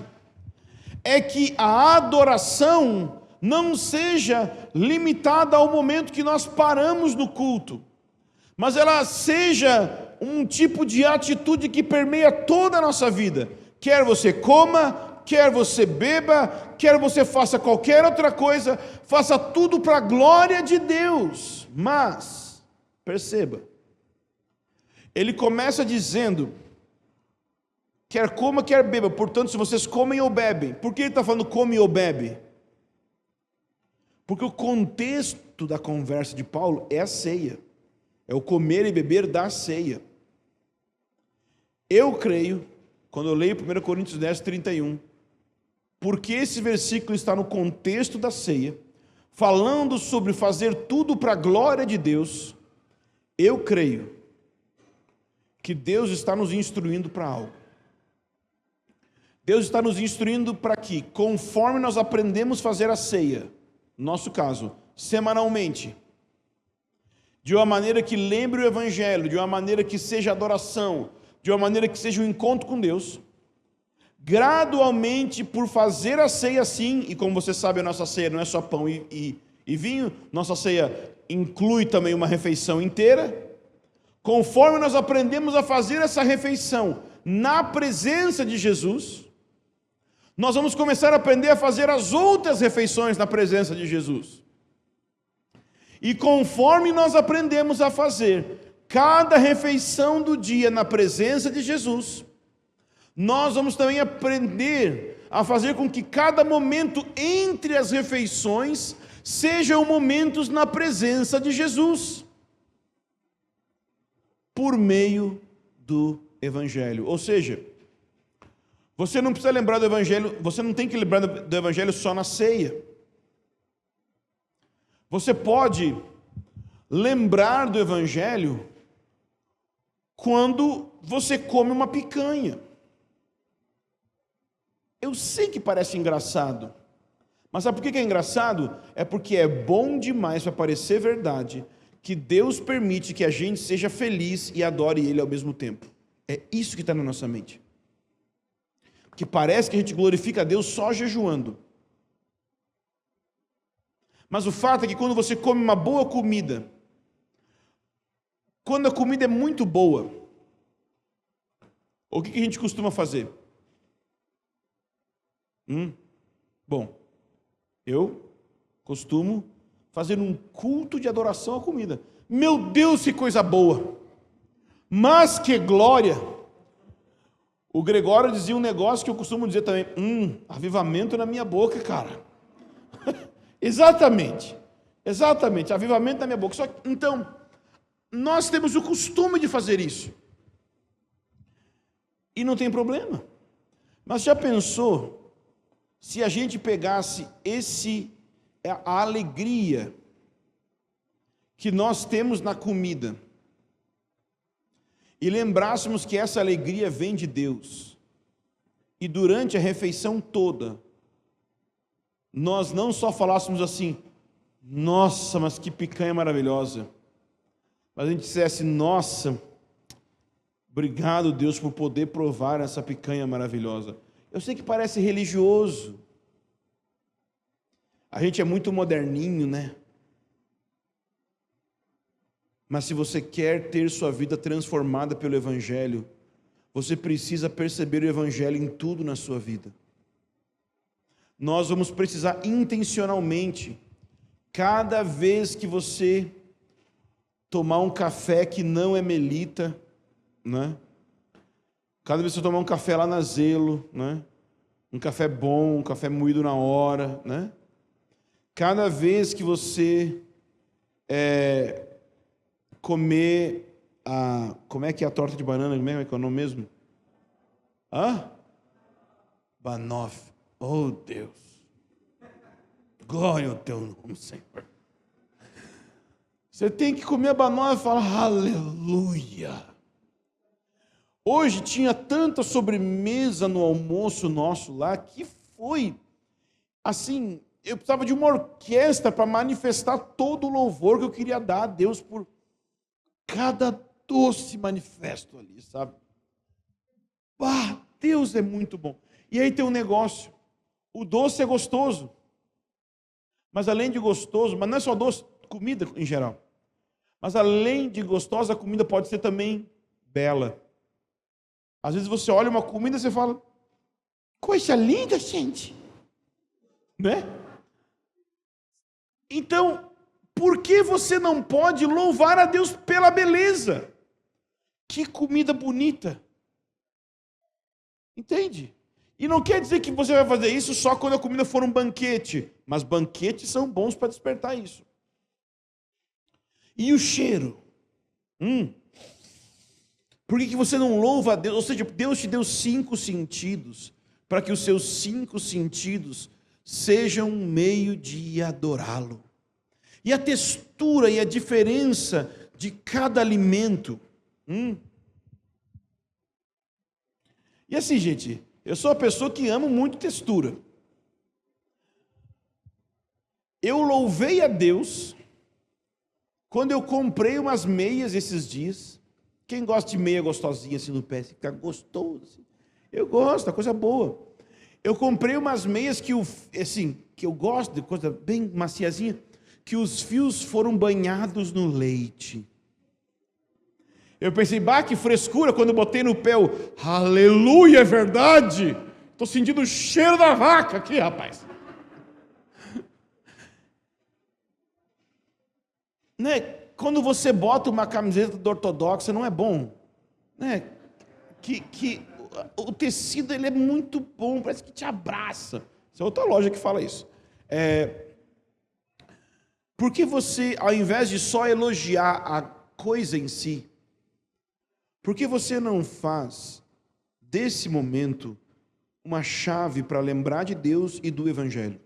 É que a adoração não seja limitada ao momento que nós paramos no culto, mas ela seja um tipo de atitude que permeia toda a nossa vida. Quer você coma, quer você beba, quer você faça qualquer outra coisa, faça tudo para a glória de Deus. Mas, perceba, ele começa dizendo: quer coma, quer beba, portanto, se vocês comem ou bebem. Por que ele está falando come ou bebe? Porque o contexto da conversa de Paulo é a ceia, é o comer e beber da ceia. Eu creio, quando eu leio 1 Coríntios 10, 31, porque esse versículo está no contexto da ceia, falando sobre fazer tudo para a glória de Deus, eu creio que Deus está nos instruindo para algo. Deus está nos instruindo para que, conforme nós aprendemos a fazer a ceia, no nosso caso, semanalmente, de uma maneira que lembre o Evangelho, de uma maneira que seja adoração, de uma maneira que seja um encontro com Deus, gradualmente, por fazer a ceia assim, e como você sabe, a nossa ceia não é só pão e vinho, nossa ceia inclui também uma refeição inteira. Conforme nós aprendemos a fazer essa refeição na presença de Jesus, nós vamos começar a aprender a fazer as outras refeições na presença de Jesus. E conforme nós aprendemos a fazer cada refeição do dia na presença de Jesus, nós vamos também aprender a fazer com que cada momento entre as refeições sejam momentos na presença de Jesus, por meio do Evangelho. Ou seja, você não precisa lembrar do Evangelho, você não tem que lembrar do Evangelho só na ceia. Você pode lembrar do Evangelho quando você come uma picanha. Eu sei que parece engraçado, mas sabe por que é engraçado? É porque é bom demais para parecer verdade que Deus permite que a gente seja feliz e adore Ele ao mesmo tempo. É isso que está na nossa mente. Que parece que a gente glorifica a Deus só jejuando. Mas o fato é que quando você come uma boa comida, quando a comida é muito boa, o que a gente costuma fazer? Bom, eu costumo fazer um culto de adoração à comida. Meu Deus, que coisa boa! Mas que glória! O Gregório dizia um negócio que eu costumo dizer também: avivamento na minha boca, cara. Exatamente. Exatamente, avivamento na minha boca. Só que, então, nós temos o costume de fazer isso. E não tem problema. Mas já pensou se a gente pegasse a alegria que nós temos na comida e lembrássemos que essa alegria vem de Deus, e durante a refeição toda nós não só falássemos assim: nossa, mas que picanha maravilhosa, mas a gente dissesse: nossa, obrigado, Deus, por poder provar essa picanha maravilhosa. Eu sei que parece religioso, a gente é muito moderninho, né? Mas se você quer ter sua vida transformada pelo Evangelho, você precisa perceber o Evangelho em tudo na sua vida. Nós vamos precisar intencionalmente, cada vez que você tomar um café que não é melita, né? Cada vez que você tomar um café lá na Zelo, né? Um café bom, um café moído na hora, né? Cada vez que você comer como é que é a torta de banana? Como é que é o nome mesmo? Banoffee. Oh, Deus. Glória ao teu nome, Senhor. Você tem que comer a banoffee e falar aleluia. Hoje tinha tanta sobremesa no almoço nosso lá que foi assim, eu precisava de uma orquestra para manifestar todo o louvor que eu queria dar a Deus por cada doce manifesto ali, sabe? Deus é muito bom. E aí tem um negócio, o doce é gostoso, mas além de gostoso, mas não é só doce, comida em geral, mas além de gostosa, a comida pode ser também bela. Às vezes você olha uma comida e você fala: coisa linda, gente, né? Então, por que você não pode louvar a Deus pela beleza? Que comida bonita. Entende? E não quer dizer que você vai fazer isso só quando a comida for um banquete, mas banquetes são bons para despertar isso. E o cheiro? Por que você não louva a Deus? Ou seja, Deus te deu 5 sentidos, para que os seus 5 sentidos sejam um meio de adorá-lo. E a textura e a diferença de cada alimento. E assim, gente, eu sou uma pessoa que ama muito textura. Eu louvei a Deus quando eu comprei umas meias esses dias. Quem gosta de meia gostosinha assim no pé, fica gostoso assim. Eu gosto, é coisa boa. Eu comprei umas meias que eu gosto de coisa bem maciazinha, que os fios foram banhados no leite. Eu pensei: que frescura, quando eu botei no pé aleluia, é verdade. Estou sentindo o cheiro da vaca aqui, rapaz. Né? Quando você bota uma camiseta do ortodoxa, não é bom, né? Que o tecido ele é muito bom, parece que te abraça. Essa é outra loja que fala isso. Por que você, ao invés de só elogiar a coisa em si, por que você não faz desse momento uma chave para lembrar de Deus e do Evangelho?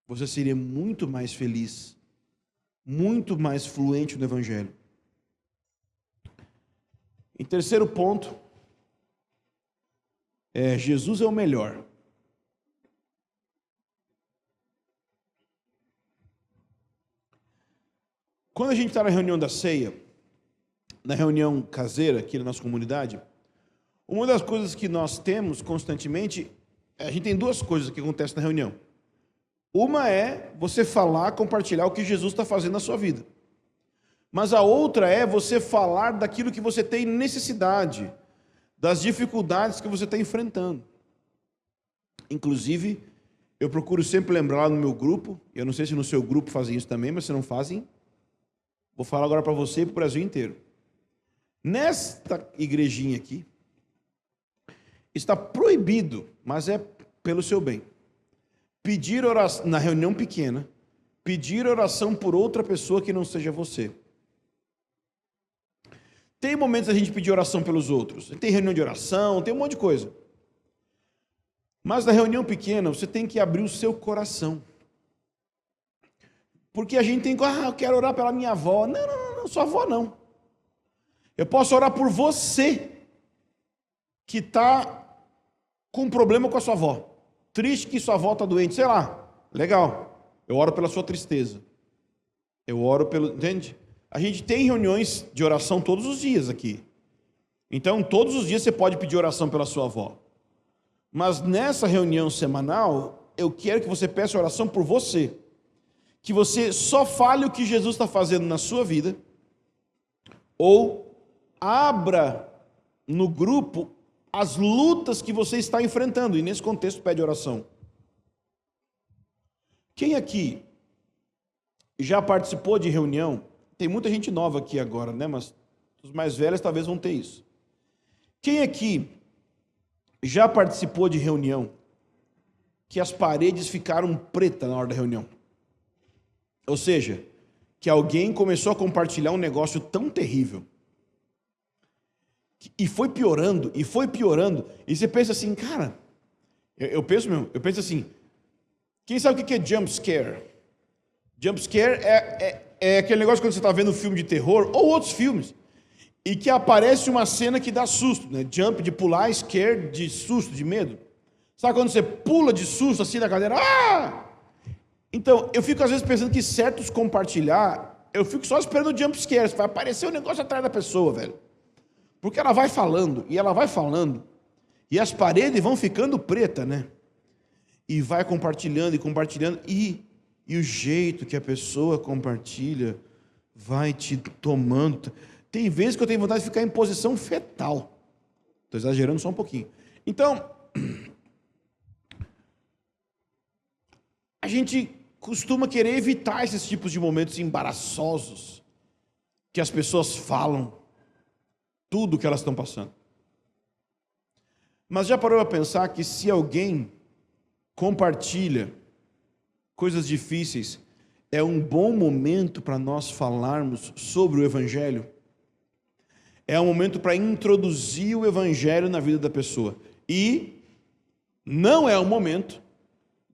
Você seria muito mais feliz, muito mais fluente no Evangelho. Em terceiro ponto, Jesus é o melhor. Quando a gente está na reunião da ceia, na reunião caseira aqui na nossa comunidade, uma das coisas que nós temos constantemente, a gente tem 2 coisas que acontecem na reunião. Uma é você falar, compartilhar o que Jesus está fazendo na sua vida. Mas a outra é você falar daquilo que você tem necessidade, das dificuldades que você está enfrentando. Inclusive, eu procuro sempre lembrar lá no meu grupo, eu não sei se no seu grupo fazem isso também, mas se não fazem, vou falar agora para você e para o Brasil inteiro. Nesta igrejinha aqui, está proibido, mas é pelo seu bem, pedir oração, na reunião pequena, pedir oração por outra pessoa que não seja você. Tem momentos a gente pedir oração pelos outros. Tem reunião de oração, tem um monte de coisa. Mas na reunião pequena, você tem que abrir o seu coração. Porque a gente tem que, eu quero orar pela minha avó. Não, sua avó não. Eu posso orar por você que está com um problema com a sua avó. Triste que sua avó está doente, sei lá. Legal. Eu oro pela sua tristeza. Eu oro pelo... Entende? A gente tem reuniões de oração todos os dias aqui. Então, todos os dias você pode pedir oração pela sua avó. Mas nessa reunião semanal, eu quero que você peça oração por você. Que você só fale o que Jesus está fazendo na sua vida, ou abra no grupo as lutas que você está enfrentando, e nesse contexto pede oração. Quem aqui já participou de reunião? Tem muita gente nova aqui agora, né? Mas os mais velhos talvez vão ter isso. Quem aqui já participou de reunião que as paredes ficaram pretas na hora da reunião? Ou seja, que alguém começou a compartilhar um negócio tão terrível e foi piorando, e e você pensa assim, cara, eu penso assim, quem sabe o que é jump scare? Jump scare é aquele negócio quando você está vendo um filme de terror, ou outros filmes, e que aparece uma cena que dá susto, né? Jump de pular, scare de susto, de medo. Sabe quando você pula de susto assim na cadeira? Ah! Então, eu fico às vezes pensando que certos compartilhar, eu fico só esperando o jump scare, vai aparecer um negócio atrás da pessoa, velho. Porque ela vai falando, e as paredes vão ficando pretas, né? E vai compartilhando, e o jeito que a pessoa compartilha vai te tomando. Tem vezes que eu tenho vontade de ficar em posição fetal. Estou exagerando só um pouquinho. Então, a gente costuma querer evitar esses tipos de momentos embaraçosos que as pessoas falam tudo o que elas estão passando. Mas já parou a pensar que se alguém compartilha coisas difíceis, é um bom momento para nós falarmos sobre o Evangelho? É um momento para introduzir o Evangelho na vida da pessoa. E não é um momento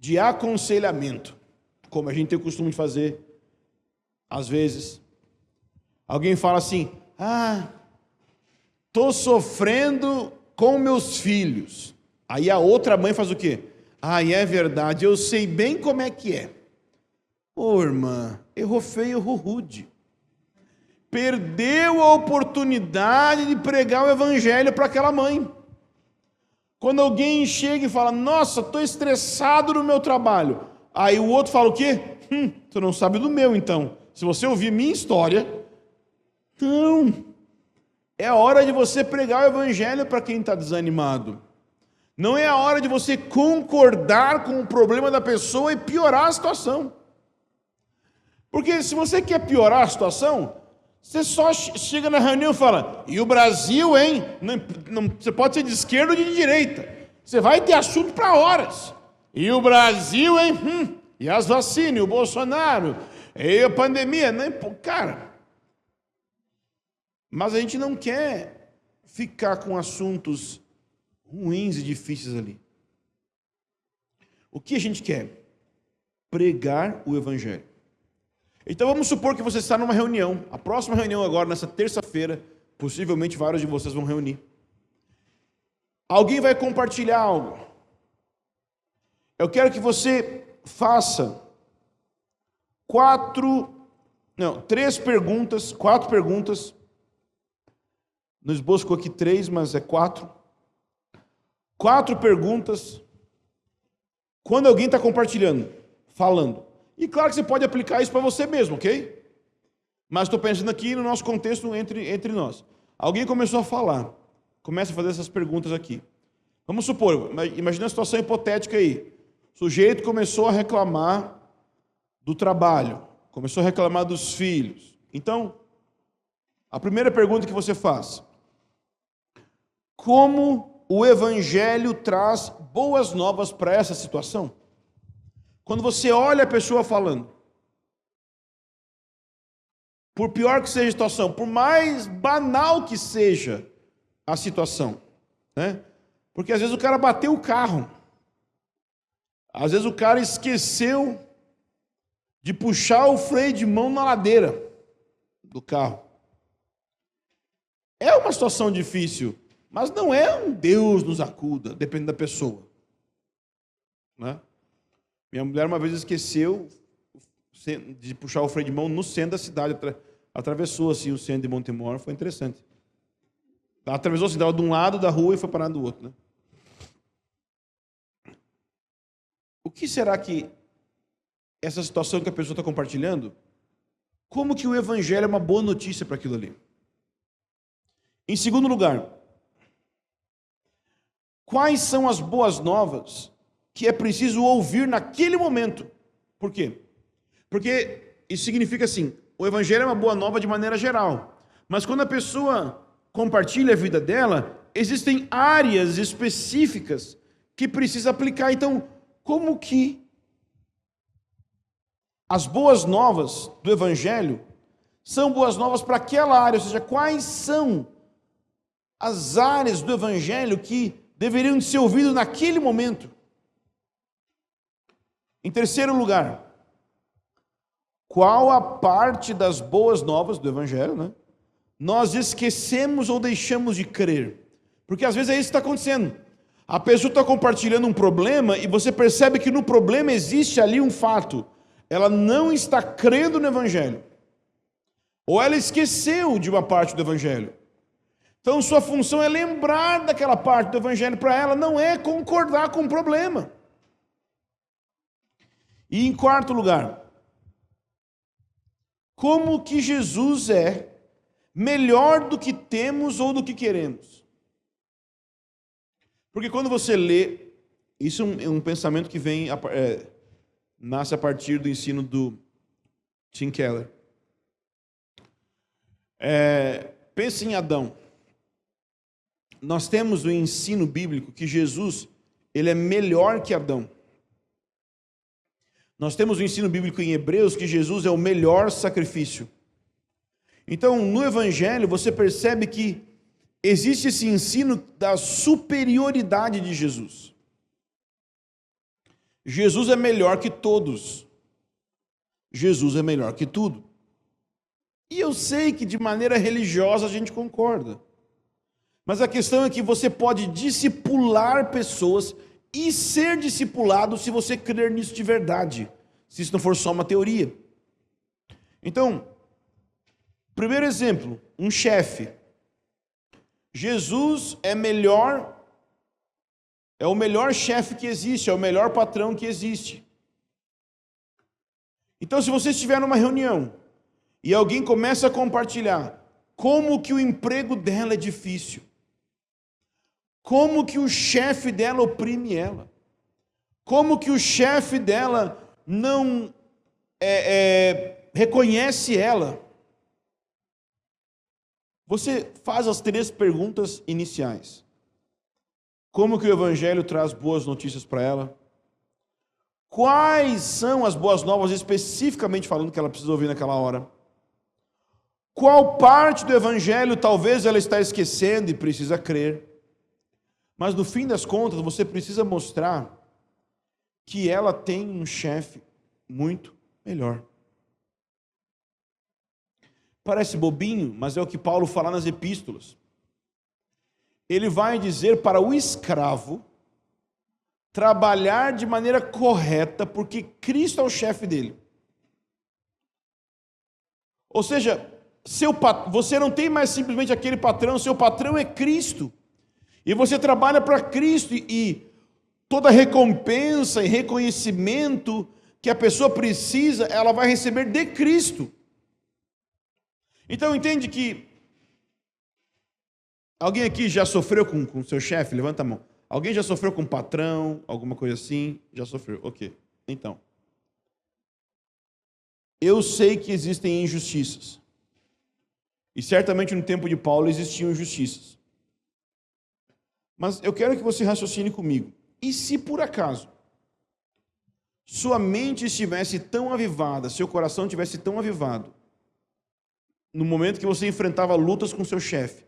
de aconselhamento, como a gente tem o costume de fazer, às vezes. Alguém fala assim, estou sofrendo com meus filhos. Aí a outra mãe faz o quê? É verdade, eu sei bem como é que é. Ô irmã, errou feio, errou rude. Perdeu a oportunidade de pregar o Evangelho para aquela mãe. Quando alguém chega e fala, nossa, estou estressado no meu trabalho. Aí o outro fala o quê? Você não sabe do meu, então. Se você ouvir minha história, não. É a hora de você pregar o Evangelho para quem está desanimado. Não é a hora de você concordar com o problema da pessoa e piorar a situação. Porque se você quer piorar a situação, você só chega na reunião e fala, e o Brasil, hein? Não, você pode ser de esquerda ou de direita. Você vai ter assunto para horas. E o Brasil, hein? E as vacinas, e o Bolsonaro, e a pandemia. Cara, mas a gente não quer ficar com assuntos ruins e difíceis ali. O que a gente quer? Pregar o Evangelho. Então vamos supor que você está numa reunião, a próxima reunião agora, nessa terça-feira, possivelmente vários de vocês vão reunir. Alguém vai compartilhar algo. Eu quero que você faça 4 perguntas. No esboço ficou aqui 3, mas é 4. 4 perguntas quando alguém está compartilhando, falando. E claro que você pode aplicar isso para você mesmo, ok? Mas estou pensando aqui no nosso contexto entre nós. Alguém começou a falar, começa a fazer essas perguntas aqui. Vamos supor, imagina uma situação hipotética aí. O sujeito começou a reclamar do trabalho, começou a reclamar dos filhos. Então, a primeira pergunta que você faz: como o Evangelho traz boas novas para essa situação? Quando você olha a pessoa falando, por pior que seja a situação, por mais banal que seja a situação, né? Porque às vezes o cara bateu o carro, às vezes o cara esqueceu de puxar o freio de mão na ladeira do carro. É uma situação difícil, mas não é um Deus nos acuda, depende da pessoa, né? Minha mulher uma vez esqueceu de puxar o freio de mão no centro da cidade, atravessou assim o centro de Montemor, foi interessante. Ela atravessou assim, estava de um lado da rua e foi parar do outro, né? O que será que essa situação que a pessoa está compartilhando, como que o evangelho é uma boa notícia para aquilo ali? Em segundo lugar, quais são as boas novas que é preciso ouvir naquele momento? Por quê? Porque isso significa assim, o evangelho é uma boa nova de maneira geral, mas quando a pessoa compartilha a vida dela, existem áreas específicas que precisa aplicar. Então, como que as boas novas do evangelho são boas novas para aquela área? Ou seja, quais são as áreas do evangelho que deveriam ser ouvidas naquele momento? Em terceiro lugar, qual a parte das boas novas do evangelho, né, nós esquecemos ou deixamos de crer? Porque às vezes é isso que está acontecendo. A pessoa está compartilhando um problema e você percebe que no problema existe ali um fato. Ela não está crendo no evangelho. Ou ela esqueceu de uma parte do evangelho. Então sua função é lembrar daquela parte do evangelho para ela, não é concordar com o problema. E em quarto lugar, como que Jesus é melhor do que temos ou do que queremos? Porque quando você lê, isso é um pensamento que vem, nasce a partir do ensino do Tim Keller. Pense em Adão. Nós temos o ensino bíblico que Jesus, ele é melhor que Adão. Nós temos o ensino bíblico em Hebreus que Jesus é o melhor sacrifício. Então, no Evangelho, você percebe que existe esse ensino da superioridade de Jesus. Jesus é melhor que todos. Jesus é melhor que tudo. E eu sei que de maneira religiosa a gente concorda. Mas a questão é que você pode discipular pessoas e ser discipulado se você crer nisso de verdade, se isso não for só uma teoria. Então, primeiro exemplo, um chefe. Jesus é o melhor chefe que existe, é o melhor patrão que existe. Então, se você estiver numa reunião e alguém começa a compartilhar como que o emprego dela é difícil, como que o chefe dela oprime ela, como que o chefe dela não reconhece ela, você faz as 3 perguntas iniciais. Como que o evangelho traz boas notícias para ela? Quais são as boas novas, especificamente falando, que ela precisa ouvir naquela hora? Qual parte do evangelho talvez ela está esquecendo e precisa crer? Mas no fim das contas, você precisa mostrar que ela tem um chefe muito melhor. Parece bobinho, mas é o que Paulo fala nas epístolas. Ele vai dizer para o escravo trabalhar de maneira correta, porque Cristo é o chefe dele. Ou seja, você não tem mais simplesmente aquele patrão, seu patrão é Cristo. E você trabalha para Cristo e toda recompensa e reconhecimento que a pessoa precisa, ela vai receber de Cristo. Então entende que alguém aqui já sofreu com seu chefe? Levanta a mão. Alguém já sofreu com patrão, alguma coisa assim? Já sofreu, ok. Então, eu sei que existem injustiças. E certamente no tempo de Paulo existiam injustiças. Mas eu quero que você raciocine comigo. E se por acaso sua mente estivesse tão avivada, seu coração estivesse tão avivado, no momento que você enfrentava lutas com seu chefe,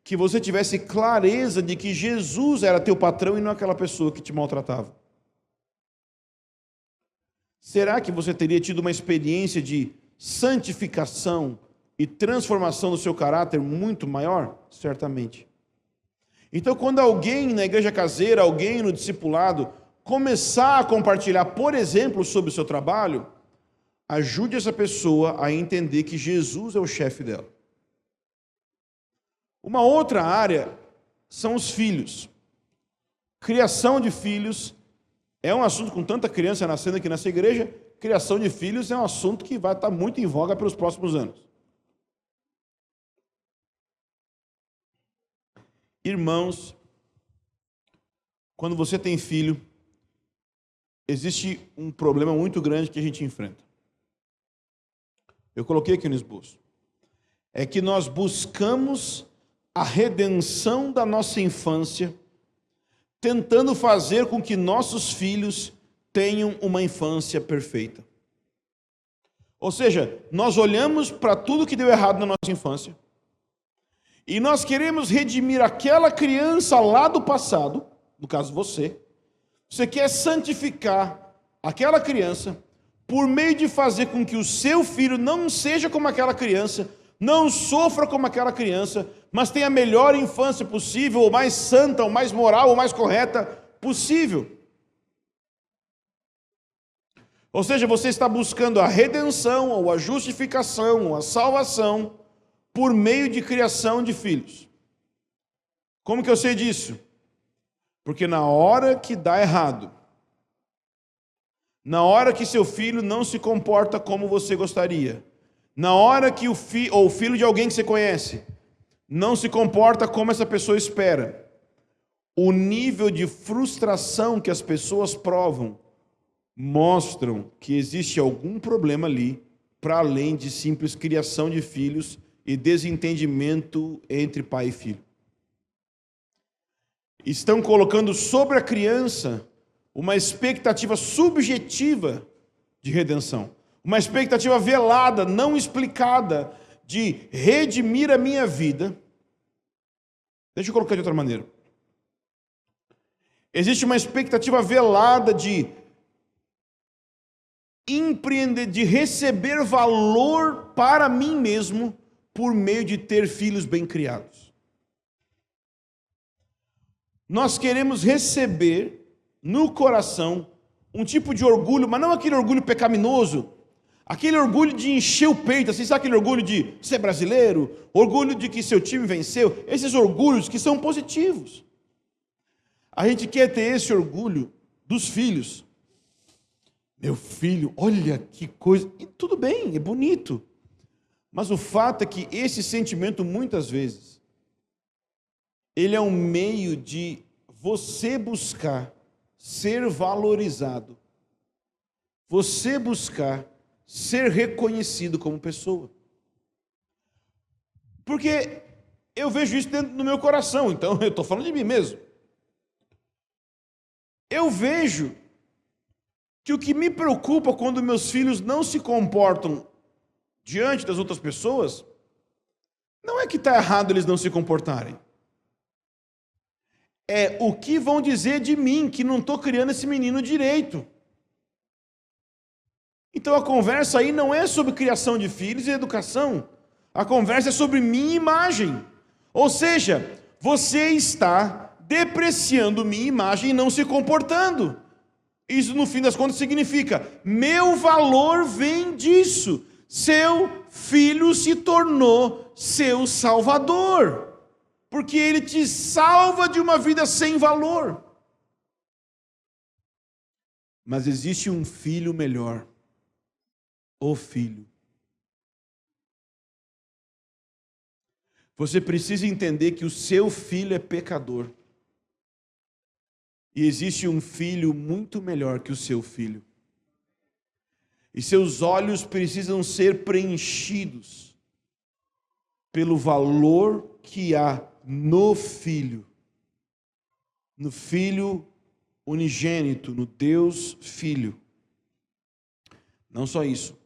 que você tivesse clareza de que Jesus era teu patrão e não aquela pessoa que te maltratava. Será que você teria tido uma experiência de santificação e transformação do seu caráter muito maior? Certamente. Então, quando alguém na igreja caseira, alguém no discipulado, começar a compartilhar, por exemplo, sobre o seu trabalho, ajude essa pessoa a entender que Jesus é o chefe dela. Uma outra área são os filhos. Criação de filhos é um assunto com tanta criança nascendo aqui nessa igreja. Criação de filhos é um assunto que vai estar muito em voga pelos próximos anos. Irmãos, quando você tem filho, existe um problema muito grande que a gente enfrenta. Eu coloquei aqui no esboço. É que nós buscamos a redenção da nossa infância, tentando fazer com que nossos filhos tenham uma infância perfeita. Ou seja, nós olhamos para tudo que deu errado na nossa infância e nós queremos redimir aquela criança lá do passado, no caso você quer santificar aquela criança por meio de fazer com que o seu filho não seja como aquela criança, não sofra como aquela criança, mas tenha a melhor infância possível, ou mais santa, ou mais moral, ou mais correta possível. Ou seja, você está buscando a redenção, ou a justificação, ou a salvação, por meio de criação de filhos. Como que eu sei disso? Porque na hora que dá errado, na hora que seu filho não se comporta como você gostaria, na hora que o filho de alguém que você conhece não se comporta como essa pessoa espera, o nível de frustração que as pessoas provam mostram que existe algum problema ali, para além de simples criação de filhos e desentendimento entre pai e filho. Estão colocando sobre a criança uma expectativa subjetiva de redenção, uma expectativa velada, não explicada, de redimir a minha vida. Deixa eu colocar de outra maneira. Existe uma expectativa velada de empreender, de receber valor para mim mesmo por meio de ter filhos bem criados. Nós queremos receber no coração um tipo de orgulho, mas não aquele orgulho pecaminoso, aquele orgulho de encher o peito, assim, sabe aquele orgulho de ser brasileiro, orgulho de que seu time venceu, esses orgulhos que são positivos. A gente quer ter esse orgulho dos filhos. Meu filho, olha que coisa, e tudo bem, é bonito, mas o fato é que esse sentimento, muitas vezes, ele é um meio de você buscar ser valorizado, você buscar ser reconhecido como pessoa. Porque eu vejo isso dentro do meu coração, então eu estou falando de mim mesmo. Eu vejo que o que me preocupa quando meus filhos não se comportam diante das outras pessoas, não é que está errado eles não se comportarem. É o que vão dizer de mim, que não estou criando esse menino direito. Então a conversa aí não é sobre criação de filhos e educação. A conversa é sobre minha imagem. Ou seja, você está depreciando minha imagem e não se comportando. Isso, no fim das contas, significa: meu valor vem disso. Seu filho se tornou seu salvador, porque ele te salva de uma vida sem valor. Mas existe um filho melhor, o filho. Você precisa entender que o seu filho é pecador. E existe um filho muito melhor que o seu filho. E seus olhos precisam ser preenchidos pelo valor que há no Filho unigênito, no Deus Filho, Não só isso.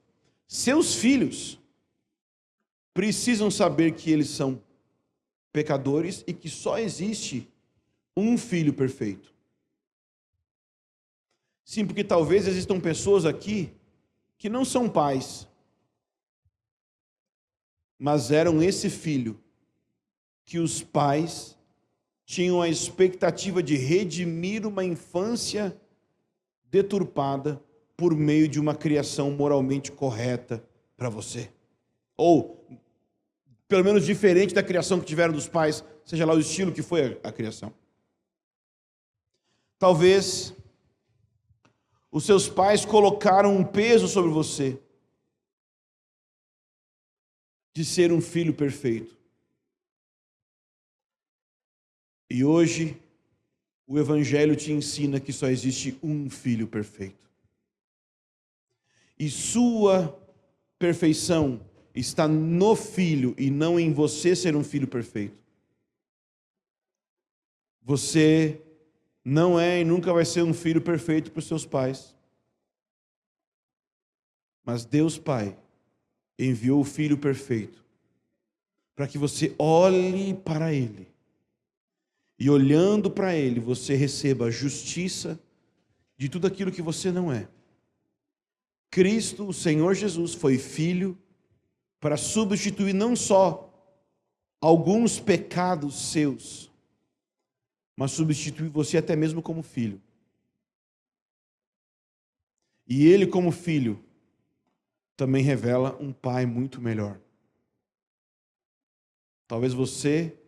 Seus filhos precisam saber que eles são pecadores e que só existe um filho perfeito. Sim, porque talvez existam pessoas aqui que não são pais, mas eram esse filho que os pais tinham a expectativa de redimir uma infância deturpada por meio de uma criação moralmente correta para você. Ou, pelo menos, diferente da criação que tiveram dos pais, seja lá o estilo que foi a criação. Talvez os seus pais colocaram um peso sobre você de ser um filho perfeito. E hoje, o Evangelho te ensina que só existe um filho perfeito. E sua perfeição está no filho e não em você ser um filho perfeito. Você não é e nunca vai ser um filho perfeito para os seus pais. Mas Deus Pai enviou o Filho perfeito para que você olhe para Ele. E olhando para Ele, você receba a justiça de tudo aquilo que você não é. Cristo, o Senhor Jesus, foi Filho para substituir não só alguns pecados seus, mas substituir você até mesmo como filho. E Ele, como filho, também revela um pai muito melhor. Talvez você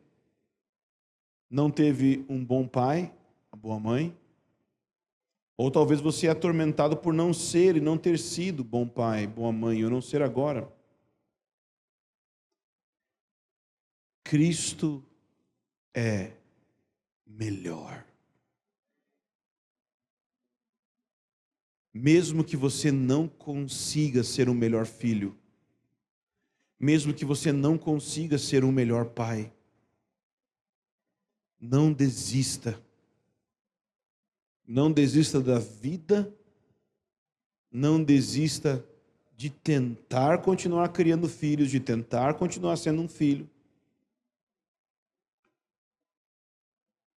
não teve um bom pai, uma boa mãe, ou talvez você é atormentado por não ser e não ter sido bom pai, boa mãe, ou não ser agora. Cristo é melhor. Mesmo que você não consiga ser um melhor filho, mesmo que você não consiga ser um melhor pai, não desista. Não desista da vida, não desista de tentar continuar criando filhos, de tentar continuar sendo um filho.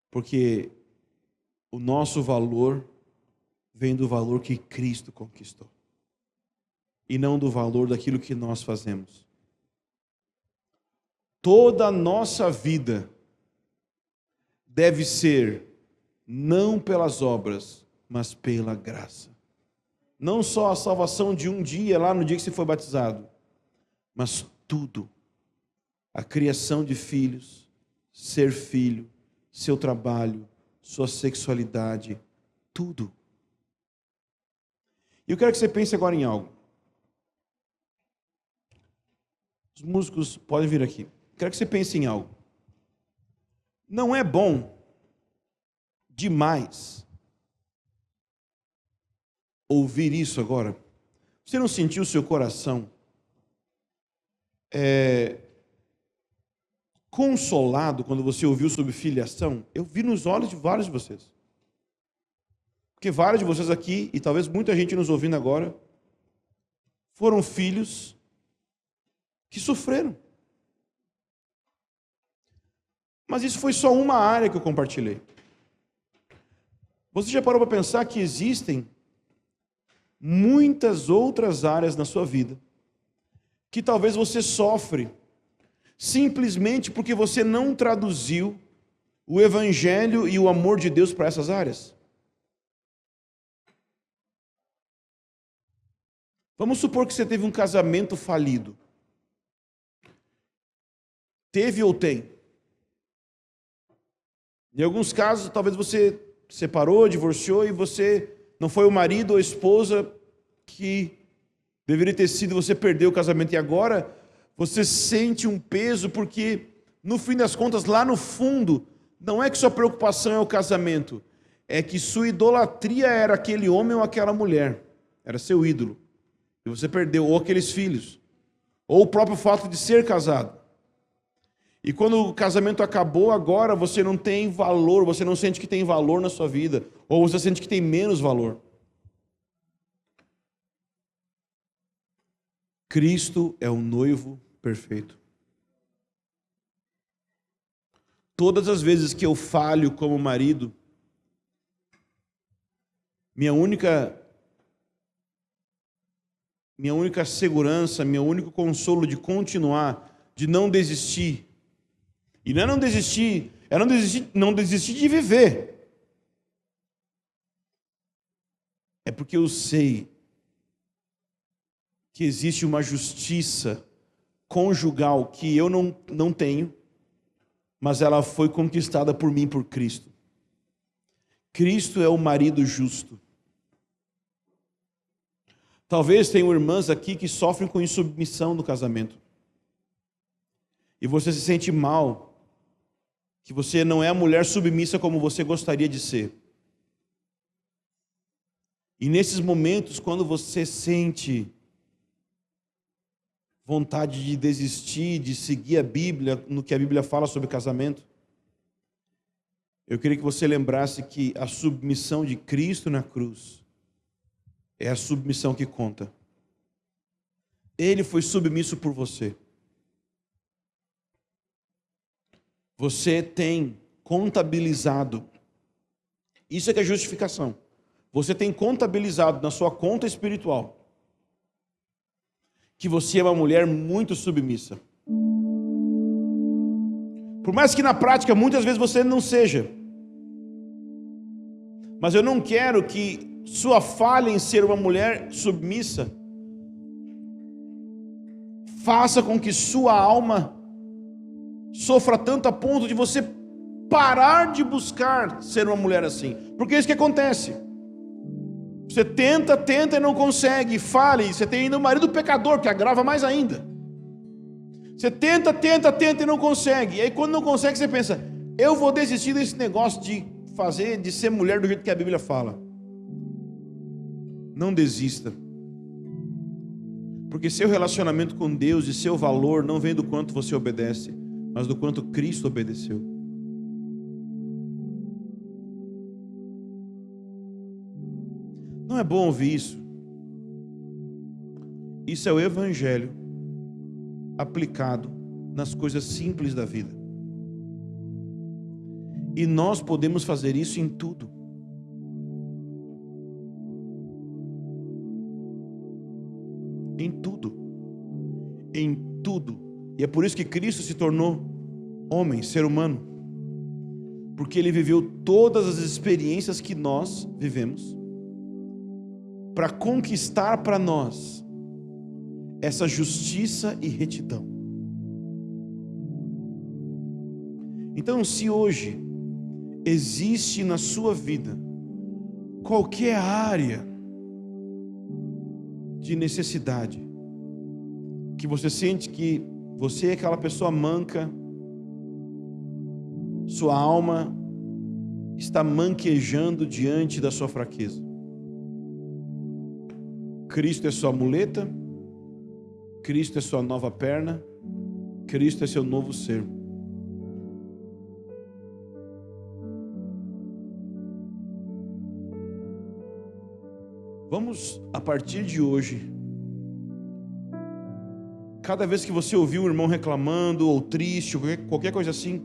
Porque o nosso valor vem do valor que Cristo conquistou. E não do valor daquilo que nós fazemos. Toda a nossa vida deve ser não pelas obras, mas pela graça. Não só a salvação de um dia, lá no dia que você foi batizado, mas tudo. A criação de filhos, ser filho, seu trabalho, sua sexualidade, tudo. E eu quero que você pense agora em algo. Os músicos podem vir aqui. Quero que você pense em algo. Não é bom demais ouvir isso agora? Você não sentiu o seu coração consolado quando você ouviu sobre filiação? Eu vi nos olhos de vários de vocês. Porque vários de vocês aqui, e talvez muita gente nos ouvindo agora, foram filhos que sofreram. Mas isso foi só uma área que eu compartilhei. Você já parou para pensar que existem muitas outras áreas na sua vida que talvez você sofre simplesmente porque você não traduziu o Evangelho e o amor de Deus para essas áreas? Vamos supor que você teve um casamento falido. Teve ou tem? Em alguns casos, talvez você separou, divorciou e você não foi o marido ou a esposa que deveria ter sido, você perdeu o casamento e agora você sente um peso porque, no fim das contas, lá no fundo, não é que sua preocupação é o casamento, é que sua idolatria era aquele homem ou aquela mulher, era seu ídolo. E você perdeu ou aqueles filhos, ou o próprio fato de ser casado. E quando o casamento acabou, agora você não tem valor, você não sente que tem valor na sua vida, ou você sente que tem menos valor. Cristo é o noivo perfeito. Todas as vezes que eu falho como marido, minha única segurança, meu único consolo de continuar, de não desistir. E não é não desistir, não desistir de viver. É porque eu sei que existe uma justiça conjugal que eu não tenho, mas ela foi conquistada por mim, por Cristo. Cristo é o marido justo. Talvez tenham irmãs aqui que sofrem com insubmissão no casamento. E você se sente mal, que você não é a mulher submissa como você gostaria de ser. E nesses momentos, quando você sente vontade de desistir, de seguir a Bíblia, no que a Bíblia fala sobre casamento, eu queria que você lembrasse que a submissão de Cristo na cruz é a submissão que conta. Ele foi submisso por você. Você tem contabilizado, isso é que é justificação. Você tem contabilizado na sua conta espiritual que você é uma mulher muito submissa. Por mais que na prática muitas vezes você não seja. Mas eu não quero que sua falha em ser uma mulher submissa faça com que sua alma sofra tanto a ponto de você parar de buscar ser uma mulher assim. Porque é isso que acontece. Você tenta e não consegue, falha, e você tem ainda um marido pecador, que agrava mais ainda. Você tenta e não consegue. E aí quando não consegue, você pensa, eu vou desistir desse negócio de ser mulher do jeito que a Bíblia fala. Não desista. Porque seu relacionamento com Deus e seu valor não vem do quanto você obedece, mas do quanto Cristo obedeceu. Não é bom ouvir isso? Isso é o Evangelho aplicado nas coisas simples da vida. E nós podemos fazer isso em tudo. Em tudo. Em tudo. E é por isso que Cristo se tornou homem, ser humano. Porque Ele viveu todas as experiências que nós vivemos para conquistar para nós essa justiça e retidão. Então, se hoje existe na sua vida qualquer área de necessidade, que você sente que você é aquela pessoa manca, sua alma está manquejando diante da sua fraqueza. Cristo é sua muleta, Cristo é sua nova perna, Cristo é seu novo ser. Vamos, a partir de hoje, cada vez que você ouvir um irmão reclamando, ou triste, ou qualquer coisa assim,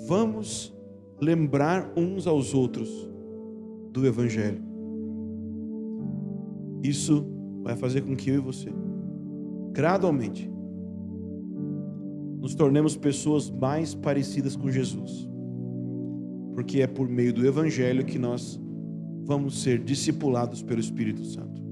vamos lembrar uns aos outros do Evangelho. Isso vai fazer com que eu e você, gradualmente, nos tornemos pessoas mais parecidas com Jesus. Porque é por meio do Evangelho que nós vamos ser discipulados pelo Espírito Santo.